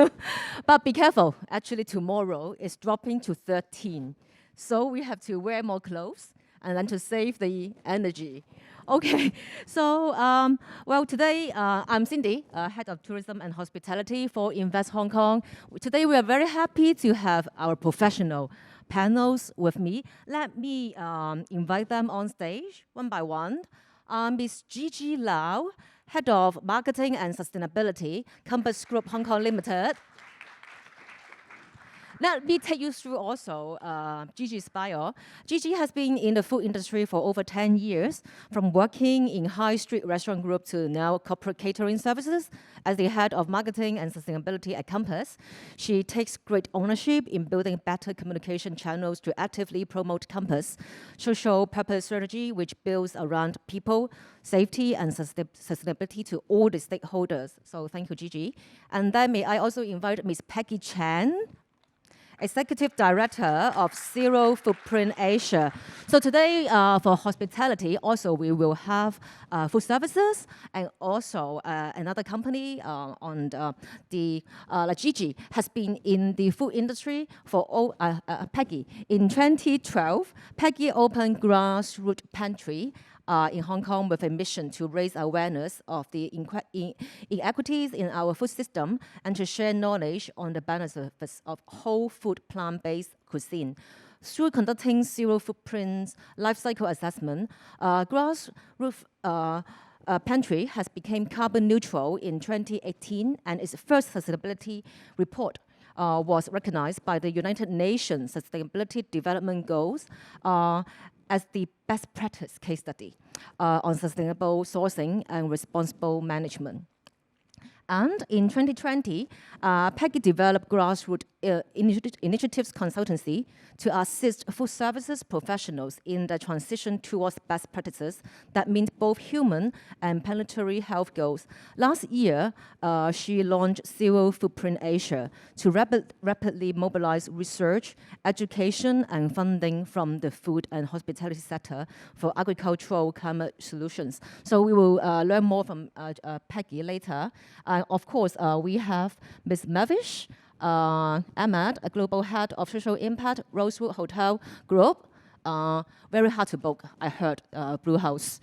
[SPEAKER 4] But be careful. Actually, tomorrow is dropping to 13. So we have to wear more clothes and then to save the energy. Okay, so, well, today I'm Cindy, Head of Tourism and Hospitality for Invest Hong Kong. Today we are very happy to have our professional panels with me. Let me invite them on stage one by one. Ms. Gigi Lau, Head of Marketing and Sustainability, Compass Group Hong Kong Limited. Let me take you through also Gigi's bio. Gigi has been in the food industry for over 10 years, from working in high street restaurant group to now corporate catering services as the head of marketing and sustainability at Compass. She takes great ownership in building better communication channels to actively promote Compass social purpose strategy, which builds around people, safety, and sustainability to all the stakeholders. So thank you, Gigi. And then may I also invite Ms. Peggy Chan, Executive Director of Zero Footprint Asia. So today for hospitality, also we will have food services and also another company like Gigi has been in the food industry for Peggy. In 2012, Peggy opened Grassroots Pantry in Hong Kong with a mission to raise awareness of the inequities in our food system and to share knowledge on the benefits of whole food plant-based cuisine. Through conducting zero footprints life cycle assessment, Grassroots Pantry has become carbon neutral in 2018, and its first sustainability report was recognized by the United Nations Sustainability Development Goals as the best practice case study on sustainable sourcing and responsible management. And in 2020, Peggy developed Grassroots Initiatives Consultancy to assist food services professionals in the transition towards best practices that meet both human and planetary health goals. Last year, she launched Zero Footprint Asia to rapidly mobilize research, education, and funding from the food and hospitality sector for agricultural climate solutions. So we will learn more from Peggy later. Of course, we have Ms. Mavish Ahmad, a global head of social impact, Rosewood Hotel Group. Very hard to book, I heard, Blue House.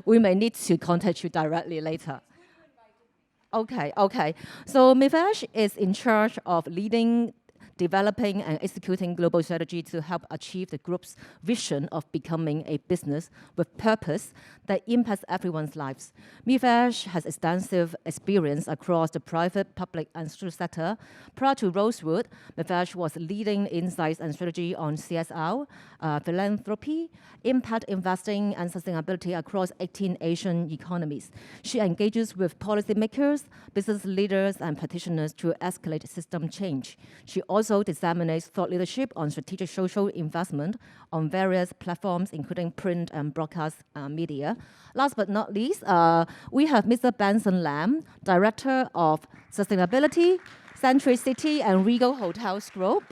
[SPEAKER 4] We may need to contact you directly later. Okay. So Mavish is in charge of leading, developing and executing global strategy to help achieve the group's vision of becoming a business with purpose that impacts everyone's lives. Mavish has extensive experience across the private, public, and social sector. Prior to Rosewood, Mavish was leading insights and strategy on CSR, philanthropy, impact investing, and sustainability across 18 Asian economies. She engages with policymakers, business leaders, and practitioners to escalate system change. She also disseminates thought leadership on strategic social investment on various platforms, including print and broadcast media. Last but not least, we have Mr. Benson Lam, Director of Sustainability, Century City and Regal Hotels Group,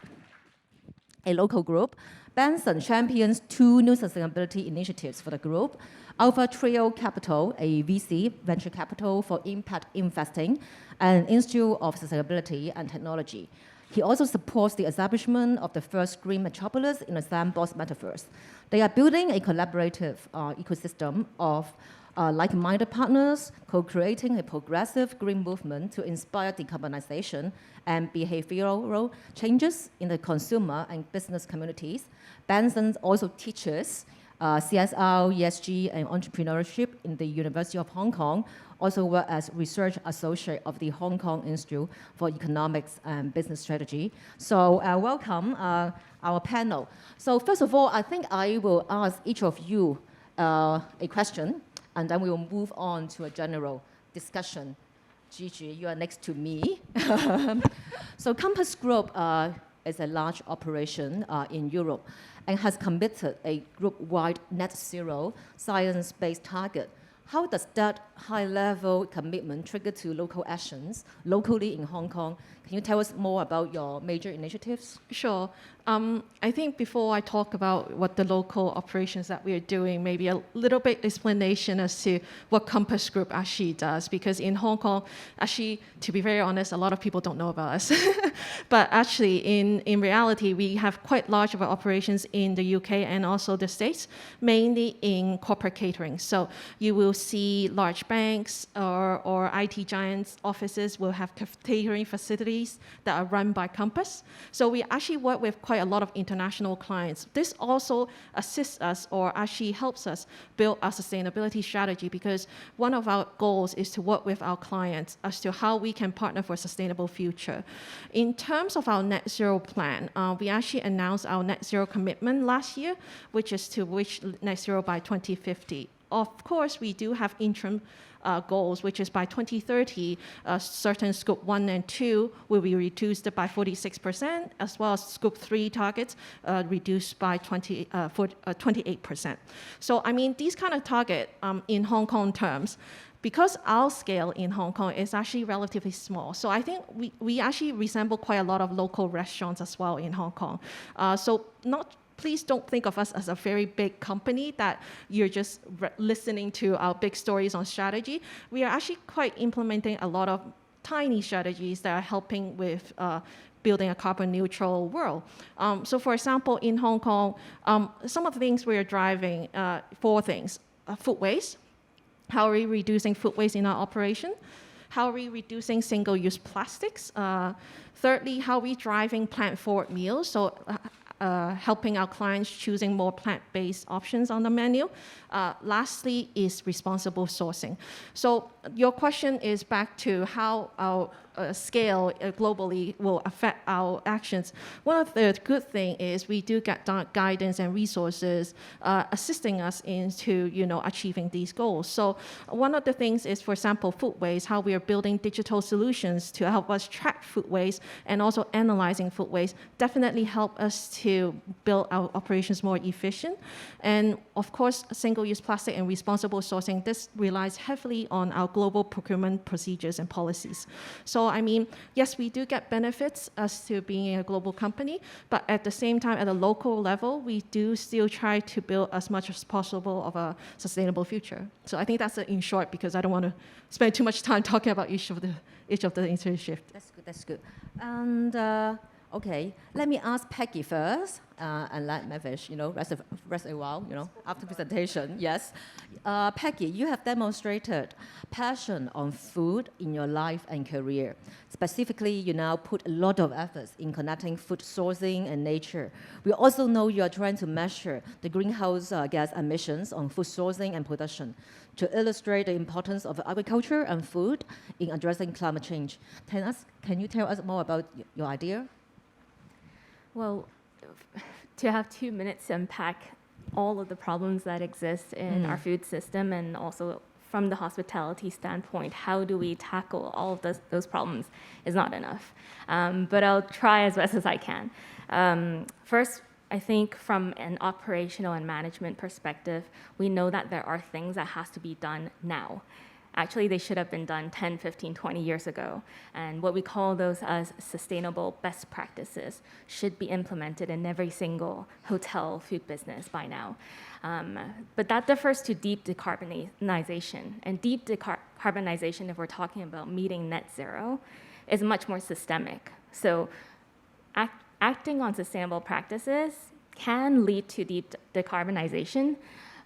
[SPEAKER 4] a local group. Benson champions 2 new sustainability initiatives for the group: Alpha Trio Capital, a VC, venture capital for impact investing, and Institute of Sustainability and Technology. He also supports the establishment of the first green metropolis in the Sandbox metaverse. They are building a collaborative ecosystem of like-minded partners, co-creating a progressive green movement to inspire decarbonization and behavioral changes in the consumer and business communities. Benson also teaches CSR, ESG, and entrepreneurship in the University of Hong Kong, also work as research associate of the Hong Kong Institute for Economics and Business Strategy. So welcome our panel. So first of all, I think I will ask each of you a question, and then we will move on to a general discussion. Gigi, you are next to me. So Compass Group is a large operation in Europe and has committed a group-wide net zero science-based target. How does that high-level commitment trigger to local actions locally in Hong Kong? Can you tell us more about your major initiatives?
[SPEAKER 5] Sure. I think before I talk about what the local operations that we are doing, maybe a little bit explanation as to what Compass Group actually does, because in Hong Kong, actually, to be very honest, a lot of people don't know about us. But actually, in reality, we have quite large of our operations in the UK and also the States, mainly in corporate catering. So you will see large large banks or IT giants' offices will have catering facilities that are run by Compass. So we actually work with quite a lot of international clients. This also assists us or actually helps us build our sustainability strategy, because one of our goals is to work with our clients as to how we can partner for a sustainable future. In terms of our net zero plan, we actually announced our net zero commitment last year, which is to reach net zero by 2050. Of course, we do have interim goals, which is by 2030, certain scope 1 and 2 will be reduced by 46%, as well as scope 3 targets reduced by 28%. So, I mean, these kind of target in Hong Kong terms, because our scale in Hong Kong is actually relatively small. So I think we actually resemble quite a lot of local restaurants as well in Hong Kong. Please don't think of us as a very big company that you're just listening to our big stories on strategy. We are actually quite implementing a lot of tiny strategies that are helping with building a carbon neutral world. So for example, in Hong Kong, some of the things we are driving, 4 things: food waste. How are we reducing food waste in our operation? How are we reducing single-use plastics? Thirdly, how are we driving plant-forward meals? So helping our clients choosing more plant-based options on the menu. Lastly is responsible sourcing. So your question is back to how our scale globally will affect our actions. One of the good things is we do get guidance and resources assisting us into achieving these goals. So one of the things is, for example, food waste, how we are building digital solutions to help us track food waste and also analyzing food waste definitely help us to build our operations more efficient. And of course, single-use plastic and responsible sourcing, this relies heavily on our global procurement procedures and policies. So I mean, yes, we do get benefits as to being a global company, but at the same time, at a local level, we do still try to build as much as possible of a sustainable future. So I think that's in short, because I don't want to spend too much time talking about each of the internship.
[SPEAKER 4] That's good. And okay, let me ask Peggy first, and let Mavish, rest a while, after presentation. Yes, Peggy, you have demonstrated passion on food in your life and career. Specifically, you now put a lot of efforts in connecting food sourcing and nature. We also know you are trying to measure the greenhouse gas emissions on food sourcing and production to illustrate the importance of agriculture and food in addressing climate change. Can you tell us more about your idea?
[SPEAKER 6] Well, to have 2 minutes to unpack all of the problems that exist in our food system, and also from the hospitality standpoint, how do we tackle all of those problems is not enough. But I'll try as best as I can. First, I think from an operational and management perspective, we know that there are things that has to be done now. Actually, they should have been done 10, 15, 20 years ago. And what we call those as sustainable best practices should be implemented in every single hotel food business by now. But that differs to deep decarbonization. And deep decarbonization, if we're talking about meeting net zero, is much more systemic. So acting on sustainable practices can lead to deep decarbonization,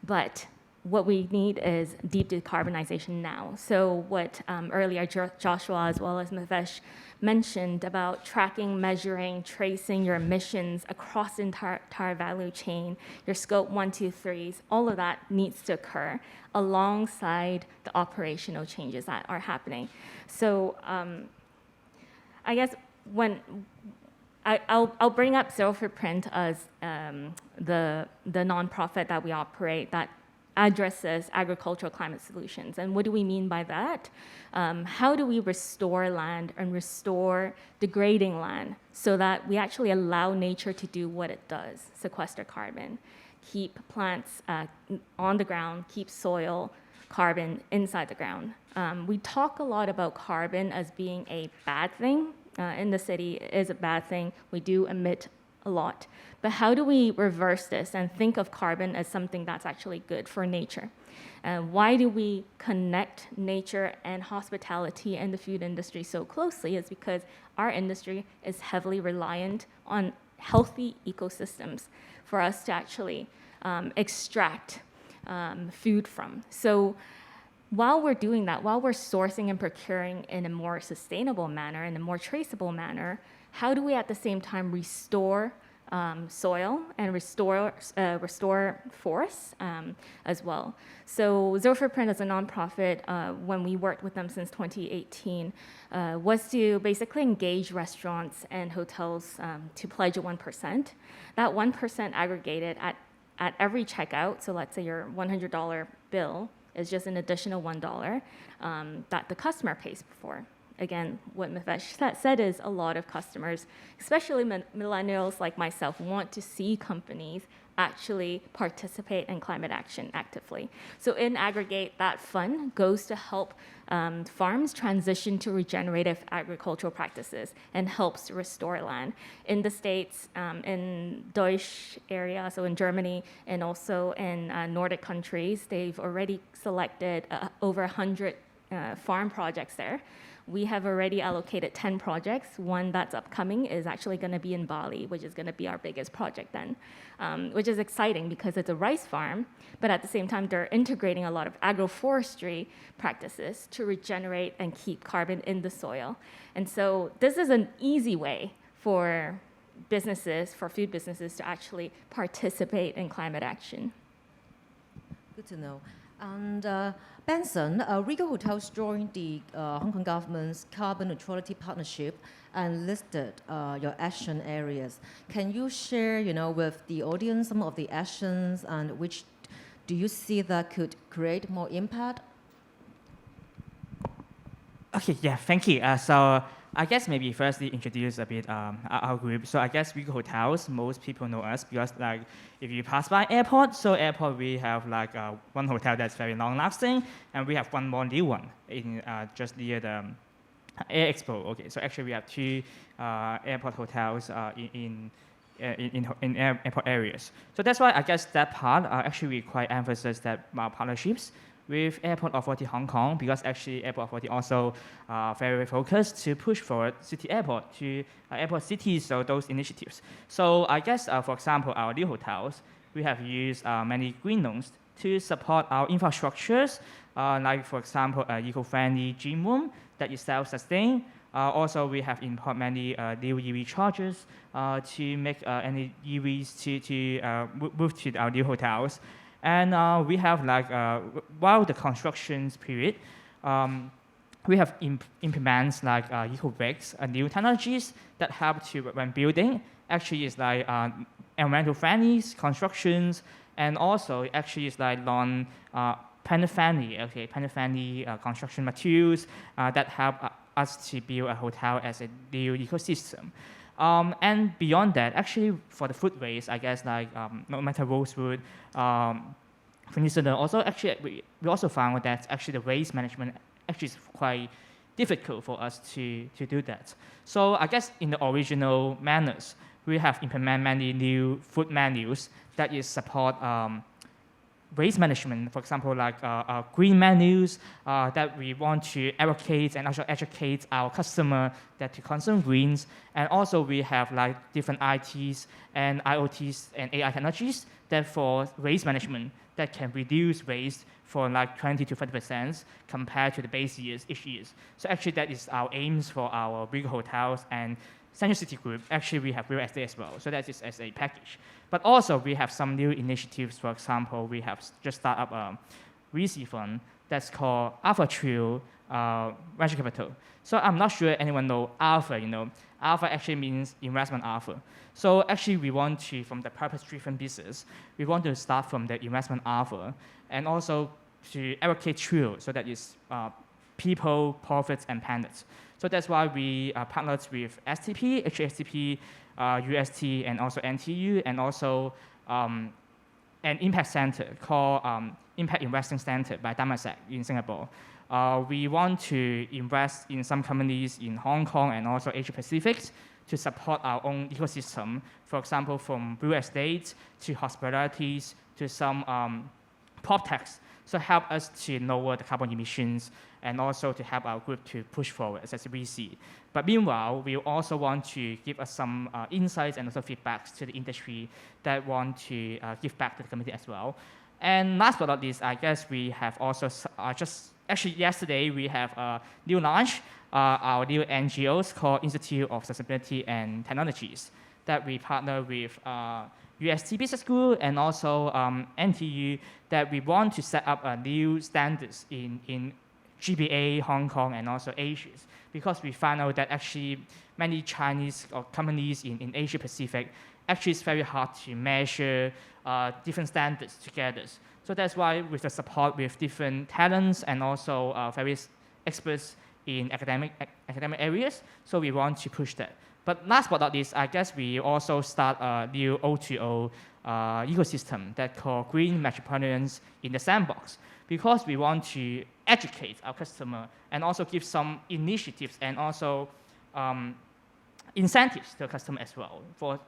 [SPEAKER 6] but what we need is deep decarbonization now. So what earlier Joshua as well as Mavesh mentioned about tracking, measuring, tracing your emissions across the entire value chain, your scope 1, 2, 3s, all of that needs to occur alongside the operational changes that are happening. So I guess when I'll bring up Zero Footprint as the nonprofit that we operate that addresses agricultural climate solutions. And what do we mean by that? How do we restore land and restore degrading land so that we actually allow nature to do what it does, sequester carbon, keep plants on the ground, keep soil carbon inside the ground. We talk a lot about carbon as being a bad thing. In the city, it is a bad thing. We do emit a lot. But how do we reverse this and think of carbon as something that's actually good for nature? Why do we connect nature and hospitality and the food industry so closely? Is because our industry is heavily reliant on healthy ecosystems for us to actually extract food from. So while we're doing that, while we're sourcing and procuring in a more sustainable manner, in a more traceable manner, how do we at the same time restore soil and restore forests as well? So Zero Footprint as a nonprofit, when we worked with them since 2018, was to basically engage restaurants and hotels to pledge a 1%. That 1% aggregated at every checkout, so let's say your $100 bill is just an additional $1 that the customer pays for. Again, what Mifesh said is a lot of customers, especially millennials like myself, want to see companies actually participate in climate action actively. So in aggregate, that fund goes to help farms transition to regenerative agricultural practices and helps restore land. In the States, in Deutsch area, so in Germany, and also in Nordic countries, they've already selected over 100 farm projects there. We have already allocated 10 projects. One that's upcoming is actually going to be in Bali, which is going to be our biggest project then, which is exciting because it's a rice farm, but at the same time, they're integrating a lot of agroforestry practices to regenerate and keep carbon in the soil. And so this is an easy way for businesses, for food businesses, to actually participate in climate action.
[SPEAKER 4] Good to know. And Benson, Regal Hotels joined the Hong Kong government's carbon neutrality partnership and listed your action areas. Can you share, with the audience some of the actions and which do you see that could create more impact?
[SPEAKER 7] Okay, yeah, thank you. So I guess maybe firstly introduce a bit our group. So I guess Regal Hotels, most people know us because like if you pass by airport, so airport we have like one hotel that's very long lasting, and we have one more new one in just near the Air Expo. Okay, so actually we have two airport hotels in airport areas. So that's why I guess that part actually require emphasis that our partnerships with Airport Authority Hong Kong, because actually Airport Authority also very focused to push forward city airport to airport cities, so those initiatives. So I guess, for example, our new hotels, we have used many green loans to support our infrastructures, like for example, eco-friendly gym room that is self-sustained. Also, we have import many new EV chargers to make any EVs to move to our new hotels. And we have like, while the construction period, we have implements like eco-bricks, new technologies that help to, when building, actually is like environmental friendly constructions, and also actually is like planet-friendly, planet-friendly construction materials that help us to build a hotel as a new ecosystem. And beyond that, actually for the food waste, I guess like no matter rosewood, also actually we also found that actually the waste management actually is quite difficult for us to do that. So I guess in the original manners, we have implemented many new food menus that is support waste management, for example, like green menus that we want to advocate and also educate our customer that to consume greens. And also we have like different ITs and IoTs and AI technologies that for waste management that can reduce waste for like 20 to 30% compared to the base years each year. So actually that is our aims for our Regal Hotels and Central City Group. Actually we have real estate as well, so that is as a package. But also we have some new initiatives. For example, we have just started up a VC fund that's called Alpha Trio Venture Capital. So I'm not sure anyone know Alpha, Alpha actually means investment alpha. So actually we want to, from the purpose-driven business, we want to start from the investment alpha and also to advocate Trio, so that is people, profits, and planets. So that's why we partnered with STP, HSTP, UST, and also NTU, and also an impact center called Impact Investing Center by Temasek in Singapore. We want to invest in some companies in Hong Kong and also Asia Pacific to support our own ecosystem. For example, from real estate to hospitalities to some prop techs. So help us to lower the carbon emissions and also to help our group to push forward as we see. But meanwhile, we also want to give us some insights and also feedbacks to the industry that want to give back to the community as well. And last but not least, I guess we have also just actually yesterday we have a new launch, our new NGOs called Institute of Sustainability and Technologies, that we partner with UST Business School and also NTU, that we want to set up new standards in GBA, Hong Kong, and also Asia, because we found out that actually many Chinese companies in Asia Pacific, actually it's very hard to measure different standards together. So that's why with the support with different talents and also various experts in academic areas, so we want to push that. But last but not least, I guess we also start a new O2O ecosystem that called Green Metropolitans in the Sandbox, because we want to educate our customer and also give some initiatives and also incentives to the customer as well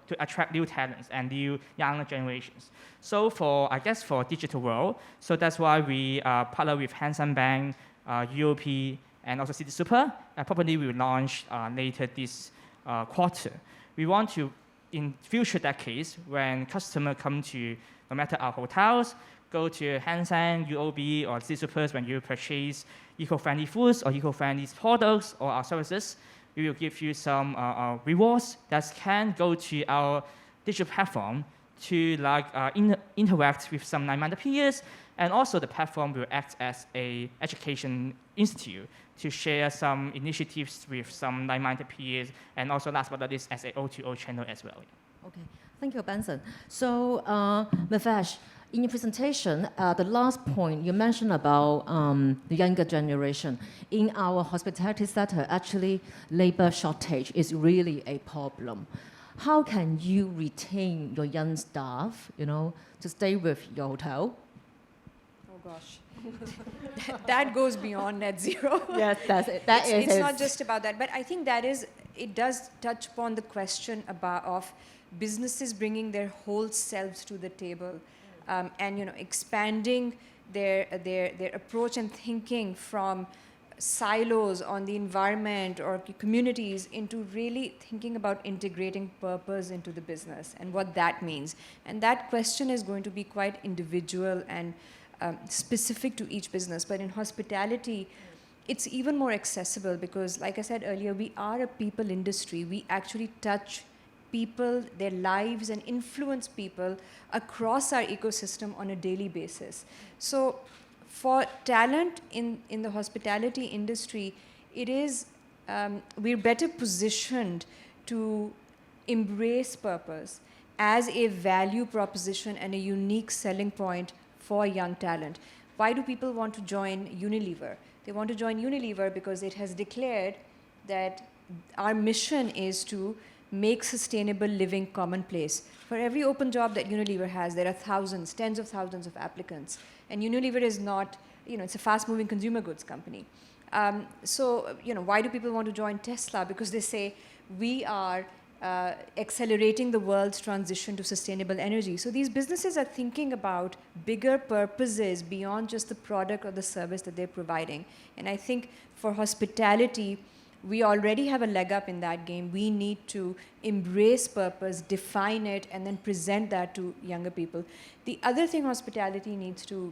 [SPEAKER 7] to attract new talents and new younger generations. So for digital world, so that's why we partner with Hansen Bank, UOP, and also City Super. Probably we will launch later this quarter. We want to, in future decades, when customers come to, no matter our hotels, go to Hansen, UOB, or City Supers, when you purchase eco-friendly foods or eco-friendly products or our services, we will give you some rewards that can go to our digital platform to interact with some like-minded peers, and also the platform will act as an education institute to share some initiatives with some like-minded peers, and also last but not least as an O2O channel as well.
[SPEAKER 4] Okay, thank you, Benson. So, Mahesh, in your presentation, the last point you mentioned about the younger generation. In our hospitality sector, actually, labor shortage is really a problem. How can you retain your young staff, to stay with your hotel?
[SPEAKER 3] Oh gosh, that goes beyond net zero.
[SPEAKER 4] Yes,
[SPEAKER 3] It's not just about that, but I think it does touch upon the question of businesses bringing their whole selves to the table. And expanding their approach and thinking from silos on the environment or communities into really thinking about integrating purpose into the business and what that means. And that question is going to be quite individual and specific to each business. But in hospitality, it's even more accessible because, like I said earlier, we are a people industry. We actually touch people, their lives, and influence people across our ecosystem on a daily basis. So for talent in the hospitality industry, it is, we're better positioned to embrace purpose as a value proposition and a unique selling point for young talent. Why do people want to join Unilever? They want to join Unilever because it has declared that our mission is to make sustainable living commonplace. For every open job that Unilever has, there are thousands, tens of thousands of applicants. And Unilever is not, it's a fast-moving consumer goods company. So, why do people want to join Tesla? Because they say, we are accelerating the world's transition to sustainable energy. So these businesses are thinking about bigger purposes beyond just the product or the service that they're providing. And I think for hospitality, we already have a leg up in that game. We need to embrace purpose, define it, and then present that to younger people. The other thing hospitality needs to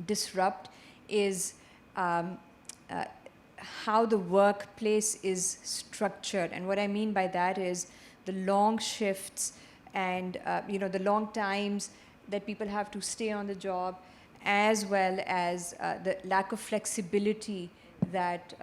[SPEAKER 3] disrupt is how the workplace is structured. And what I mean by that is the long shifts and the long times that people have to stay on the job, as well as the lack of flexibility that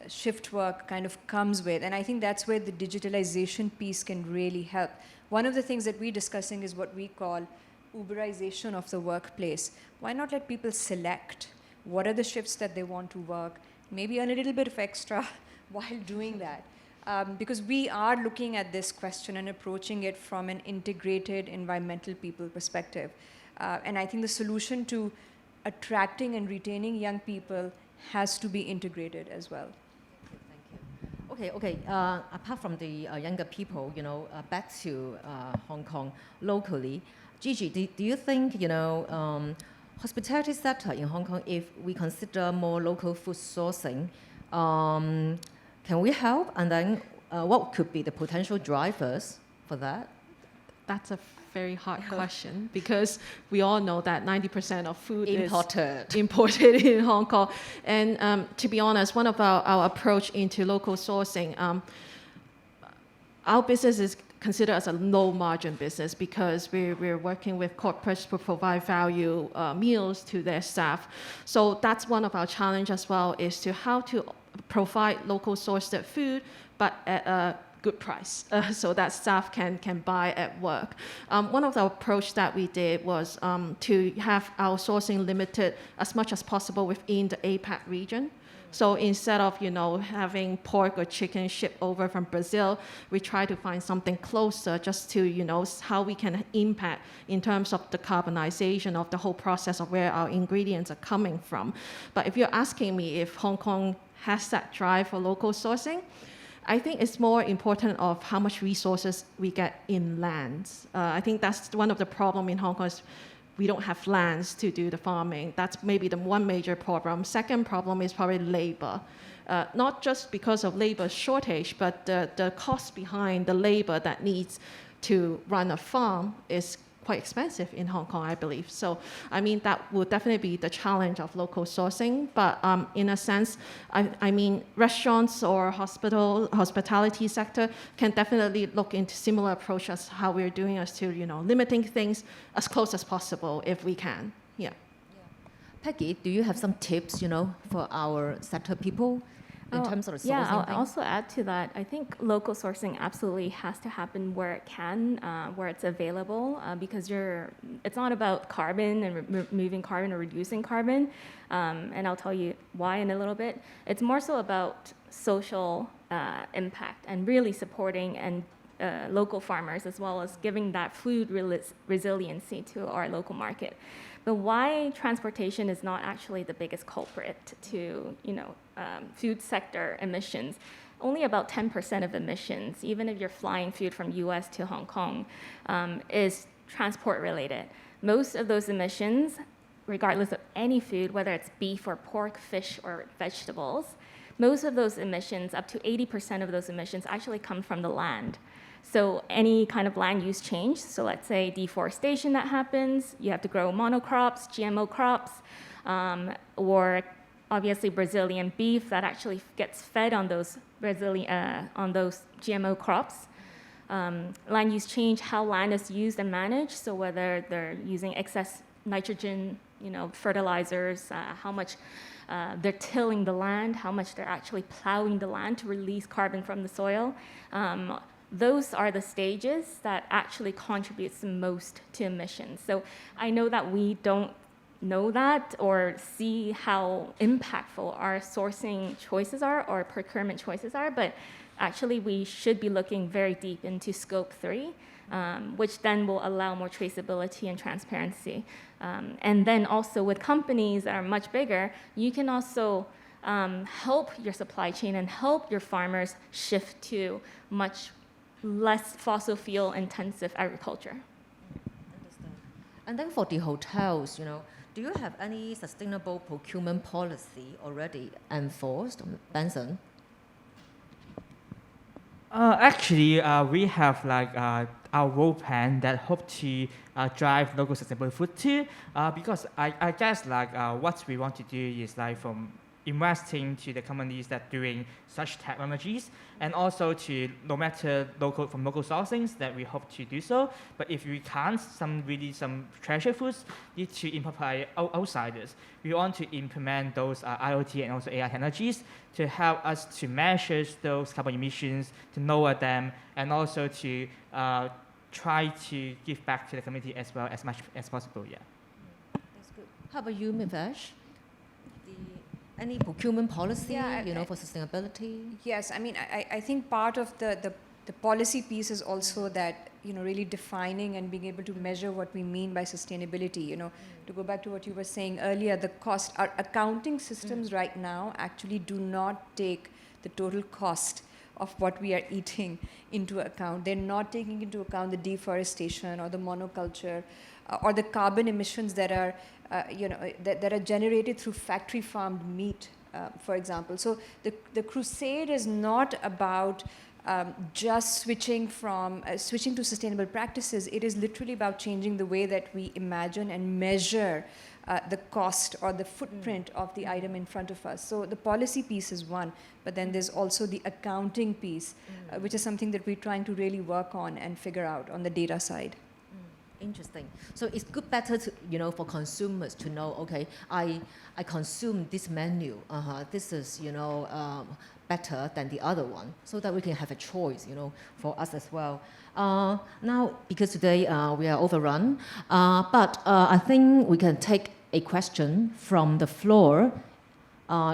[SPEAKER 3] shift work kind of comes with. And I think that's where the digitalization piece can really help. One of the things that we're discussing is what we call Uberization of the workplace. Why not let people select what are the shifts that they want to work, maybe earn a little bit of extra while doing that? Because we are looking at this question and approaching it from an integrated environmental people perspective. And I think the solution to attracting and retaining young people has to be integrated as well.
[SPEAKER 4] Okay. Apart from the younger people, back to Hong Kong locally, Gigi, do you think, hospitality sector in Hong Kong, if we consider more local food sourcing, can we help? And then what could be the potential drivers for that?
[SPEAKER 5] that's a very hard question because we all know that 90% of food is imported in Hong Kong. And to be honest, one of our approach into local sourcing, our business is considered as a low margin business because we're working with corporates to provide value meals to their staff. So that's one of our challenge as well, is to how to provide local sourced food, but at a good price, so that staff can buy at work. One of the approach that we did was to have our sourcing limited as much as possible within the APAC region. So instead of, having pork or chicken shipped over from Brazil, we try to find something closer just to, how we can impact in terms of the carbonization of the whole process of where our ingredients are coming from. But if you're asking me if Hong Kong has that drive for local sourcing, I think it's more important of how much resources we get in lands. I think that's one of the problem in Hong Kong is we don't have lands to do the farming. That's maybe the one major problem. Second problem is probably labor. Not just because of labor shortage, but the cost behind the labor that needs to run a farm is quite expensive in Hong Kong, I believe. So, that would definitely be the challenge of local sourcing. But in a sense, restaurants or hospitality sector can definitely look into similar approach as how we're doing as to, limiting things as close as possible if we can. Yeah.
[SPEAKER 4] Peggy, do you have some tips, for our sector people? In terms of the sourcing?
[SPEAKER 6] Yeah, I'll also add to that. I think local sourcing absolutely has to happen where it can, where it's available, because it's not about carbon and removing carbon or reducing carbon, and I'll tell you why in a little bit. It's more so about social impact and really supporting and local farmers, as well as giving that food resiliency to our local market. But why transportation is not actually the biggest culprit to, food sector emissions. Only about 10% of emissions, even if you're flying food from US to Hong Kong, is transport related. Most of those emissions, regardless of any food, whether it's beef or pork, fish or vegetables, most of those emissions, up to 80% of those emissions actually come from the land. So any kind of land use change, so let's say deforestation that happens, you have to grow monocrops, GMO crops, or obviously Brazilian beef that actually gets fed on those GMO crops. Land use change, how land is used and managed, so whether they're using excess nitrogen, fertilizers, how much they're tilling the land, how much they're actually plowing the land to release carbon from the soil. Those are the stages that actually contributes the most to emissions. So I know that we don't know that or see how impactful our sourcing choices are or procurement choices are, but actually we should be looking very deep into scope 3, which then will allow more traceability and transparency. And then also with companies that are much bigger, you can also help your supply chain and help your farmers shift to much less fossil fuel intensive agriculture.
[SPEAKER 4] Understand. And then for the hotels, do you have any sustainable procurement policy already enforced, Benson?
[SPEAKER 7] Actually, we have our road plan that hope to drive local sustainable food too. Because I guess what we want to do is from investing to the companies that doing such technologies, and also to no matter from local sourcings that we hope to do so. But if we can't, some treasure foods need to import by outsiders. We want to implement those IoT and also AI technologies to help us to measure those carbon emissions, to lower them, and also to try to give back to the community as well as much as possible. Yeah.
[SPEAKER 4] That's good. How about you, Mivesh? Any procurement policy, for sustainability?
[SPEAKER 3] Yes, I think part of the policy piece is also that, really defining and being able to measure what we mean by sustainability. To go back to what you were saying earlier, the cost, our accounting systems right now actually do not take the total cost of what we are eating into account. They're not taking into account the deforestation or the monoculture or the carbon emissions that are that are generated through factory farmed meat, for example. So the crusade is not about just switching to sustainable practices. It is literally about changing the way that we imagine and measure the cost or the footprint of the item in front of us. So the policy piece is one, but then there's also the accounting piece, which is something that we're trying to really work on and figure out on the data side.
[SPEAKER 4] Interesting. So it's better to, for consumers to know, okay, I consume this menu. This is, better than the other one, so that we can have a choice, for us as well. Now, because today we are overrun, but I think we can take a question from the floor.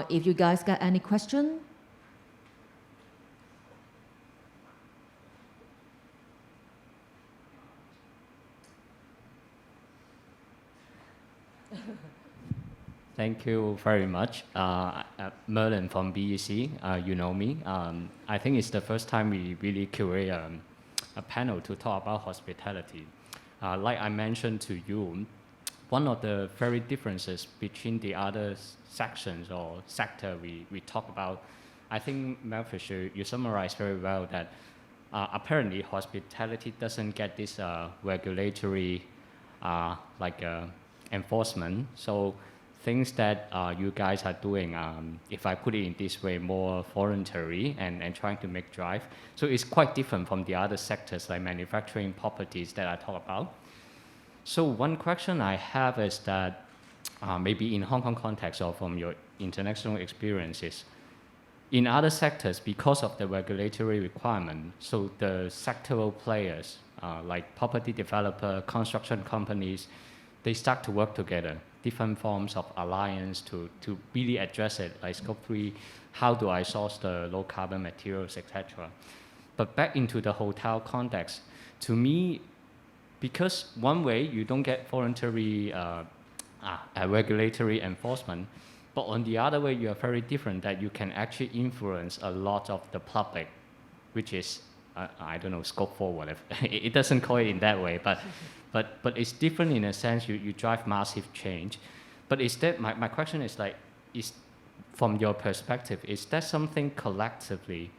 [SPEAKER 4] If you guys got any question?
[SPEAKER 8] Thank you very much. Merlin from BEC, you know me. I think it's the first time we really curate a panel to talk about hospitality. Like I mentioned to you, one of the very differences between the other sections or sector we talk about, I think, Melfisher, you summarized very well that apparently hospitality doesn't get this regulatory enforcement. So things that you guys are doing, if I put it in this way, more voluntary and trying to make drive. So it's quite different from the other sectors like manufacturing, properties that I talk about. So one question I have is that maybe in Hong Kong context or from your international experiences, in other sectors, because of the regulatory requirement, so the sectoral players like property developer, construction companies, they start to work together, different forms of alliance to really address it, like scope 3, how do I source the low carbon materials, etc. But back into the hotel context, to me, because one way you don't get voluntary regulatory enforcement, but on the other way you are very different, that you can actually influence a lot of the public, which is, I don't know, scope 4, whatever. It doesn't call it in that way, but it's different in a sense, you drive massive change. But is that, my question is like, from your perspective, is that something collectively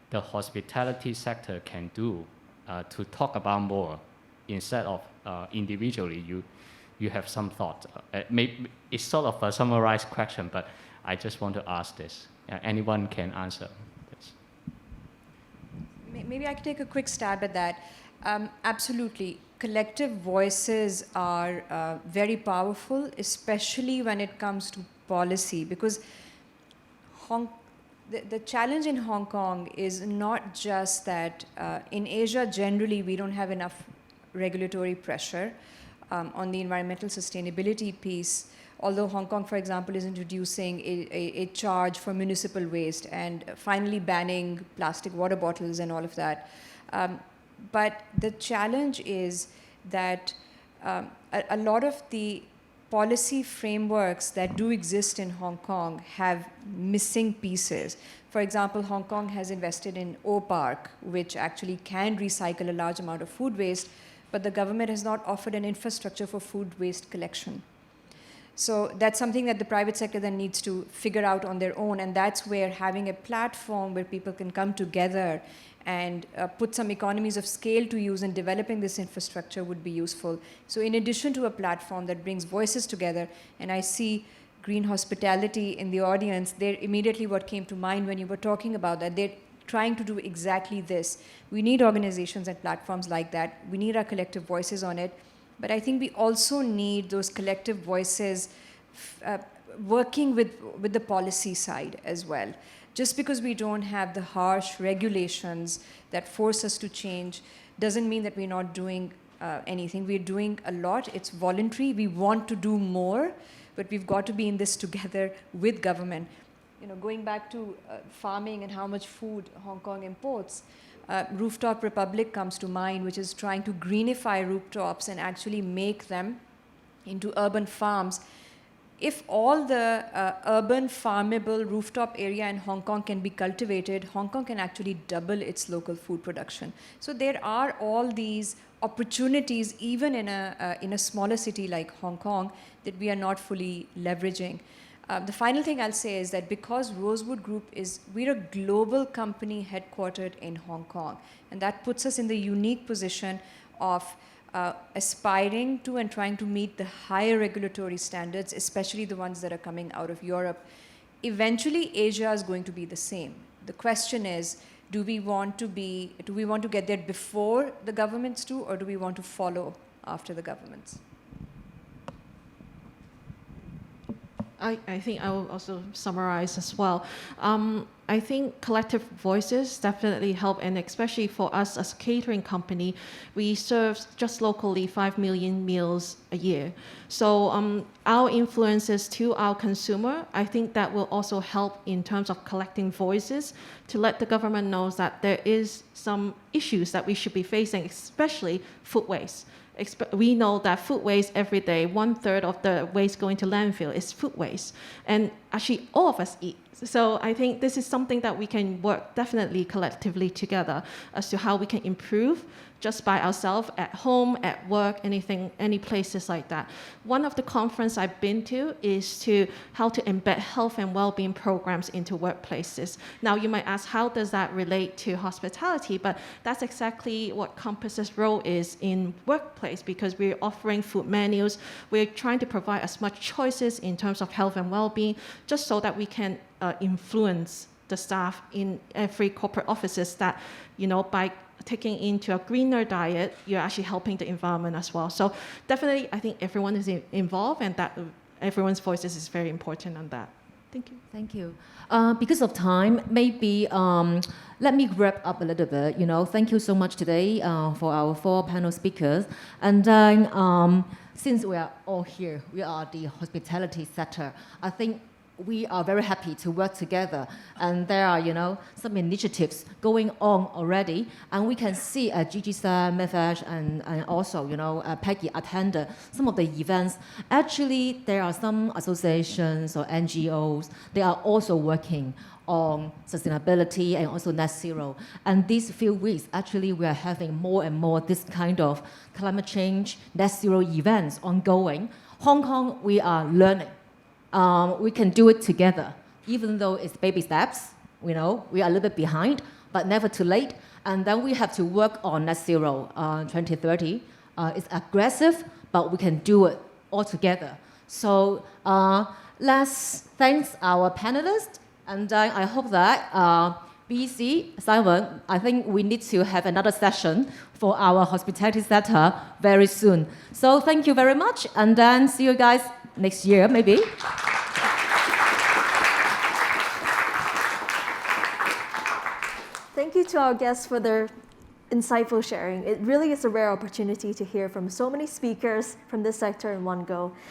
[SPEAKER 8] the hospitality sector can do to talk about more instead of individually you have some thought? Maybe it's sort of a summarized question, but I just want to ask this. Anyone can answer this.
[SPEAKER 3] Maybe I could take a quick stab at that. Absolutely. Collective voices are very powerful, especially when it comes to policy, because the challenge in Hong Kong is not just that in Asia generally we don't have enough regulatory pressure on the environmental sustainability piece, although Hong Kong, for example, is introducing a charge for municipal waste and finally banning plastic water bottles and all of that. But the challenge is that a lot of the policy frameworks that do exist in Hong Kong have missing pieces. For example, Hong Kong has invested in O-Park, which actually can recycle a large amount of food waste, but the government has not offered an infrastructure for food waste collection. So that's something that the private sector then needs to figure out on their own, and that's where having a platform where people can come together and put some economies of scale to use in developing this infrastructure would be useful. So in addition to a platform that brings voices together, and I see Green Hospitality in the audience, they're immediately what came to mind when you were talking about that. They're trying to do exactly this. We need organizations and platforms like that. We need our collective voices on it. But I think we also need those collective voices working with the policy side as well. Just because we don't have the harsh regulations that force us to change doesn't mean that we're not doing anything. We're doing a lot. It's voluntary. We want to do more, but we've got to be in this together with government. You know, going back to farming and how much food Hong Kong imports, Rooftop Republic comes to mind, which is trying to greenify rooftops and actually make them into urban farms. If all the urban farmable rooftop area in Hong Kong can be cultivated, Hong Kong can actually double its local food production. So there are all these opportunities, even in a smaller city like Hong Kong, that we are not fully leveraging. The final thing I'll say is that because Rosewood Group we're a global company headquartered in Hong Kong, and that puts us in the unique position of aspiring to and trying to meet the higher regulatory standards, especially the ones that are coming out of Europe. Eventually, Asia is going to be the same. The question is, do we want to get there before the governments do, or do we want to follow after the governments?
[SPEAKER 5] I think I will also summarize as well. I think collective voices definitely help, and especially for us as a catering company, we serve just locally 5 million meals a year. So our influences to our consumer, I think that will also help in terms of collecting voices to let the government know that there is some issues that we should be facing, especially food waste. We know that food waste every day, 1/3 of the waste going to landfill is food waste. And actually, all of us eat. So I think this is something that we can work definitely collectively together as to how we can improve just by ourselves at home, at work, anything, any places like that. One of the conferences I've been to is to how to embed health and well-being programs into workplaces. Now you might ask, how does that relate to hospitality? But that's exactly what Compass's role is in workplace, because we're offering food menus. We're trying to provide as much choices in terms of health and well-being, just so that we can influence the staff in every corporate offices that, by taking into a greener diet, you're actually helping the environment as well. So definitely, I think everyone is involved, and that everyone's voices is very important on that. Thank you.
[SPEAKER 4] Thank you. Because of time, maybe let me wrap up a little bit. Thank you so much today for our 4 panel speakers. And then, since we are all here, we are the hospitality sector, I think we are very happy to work together, and there are, some initiatives going on already, and we can see Gigi Sam, Mevesh, and also, Peggy attended some of the events. Actually, there are some associations or NGOs, they are also working on sustainability and also net zero. And these few weeks, actually, we are having more and more this kind of climate change, net zero events ongoing. Hong Kong, we are learning. We can do it together, even though it's baby steps. We are a little bit behind, but never too late. And then we have to work on net zero 2030. It's aggressive, but we can do it all together. So let's thank our panelists, and I hope that BEC, Simon, I think we need to have another session for our hospitality sector very soon. So thank you very much, and then see you guys next year, maybe.
[SPEAKER 1] Thank you to our guests for their insightful sharing. It really is a rare opportunity to hear from so many speakers from this sector in one go.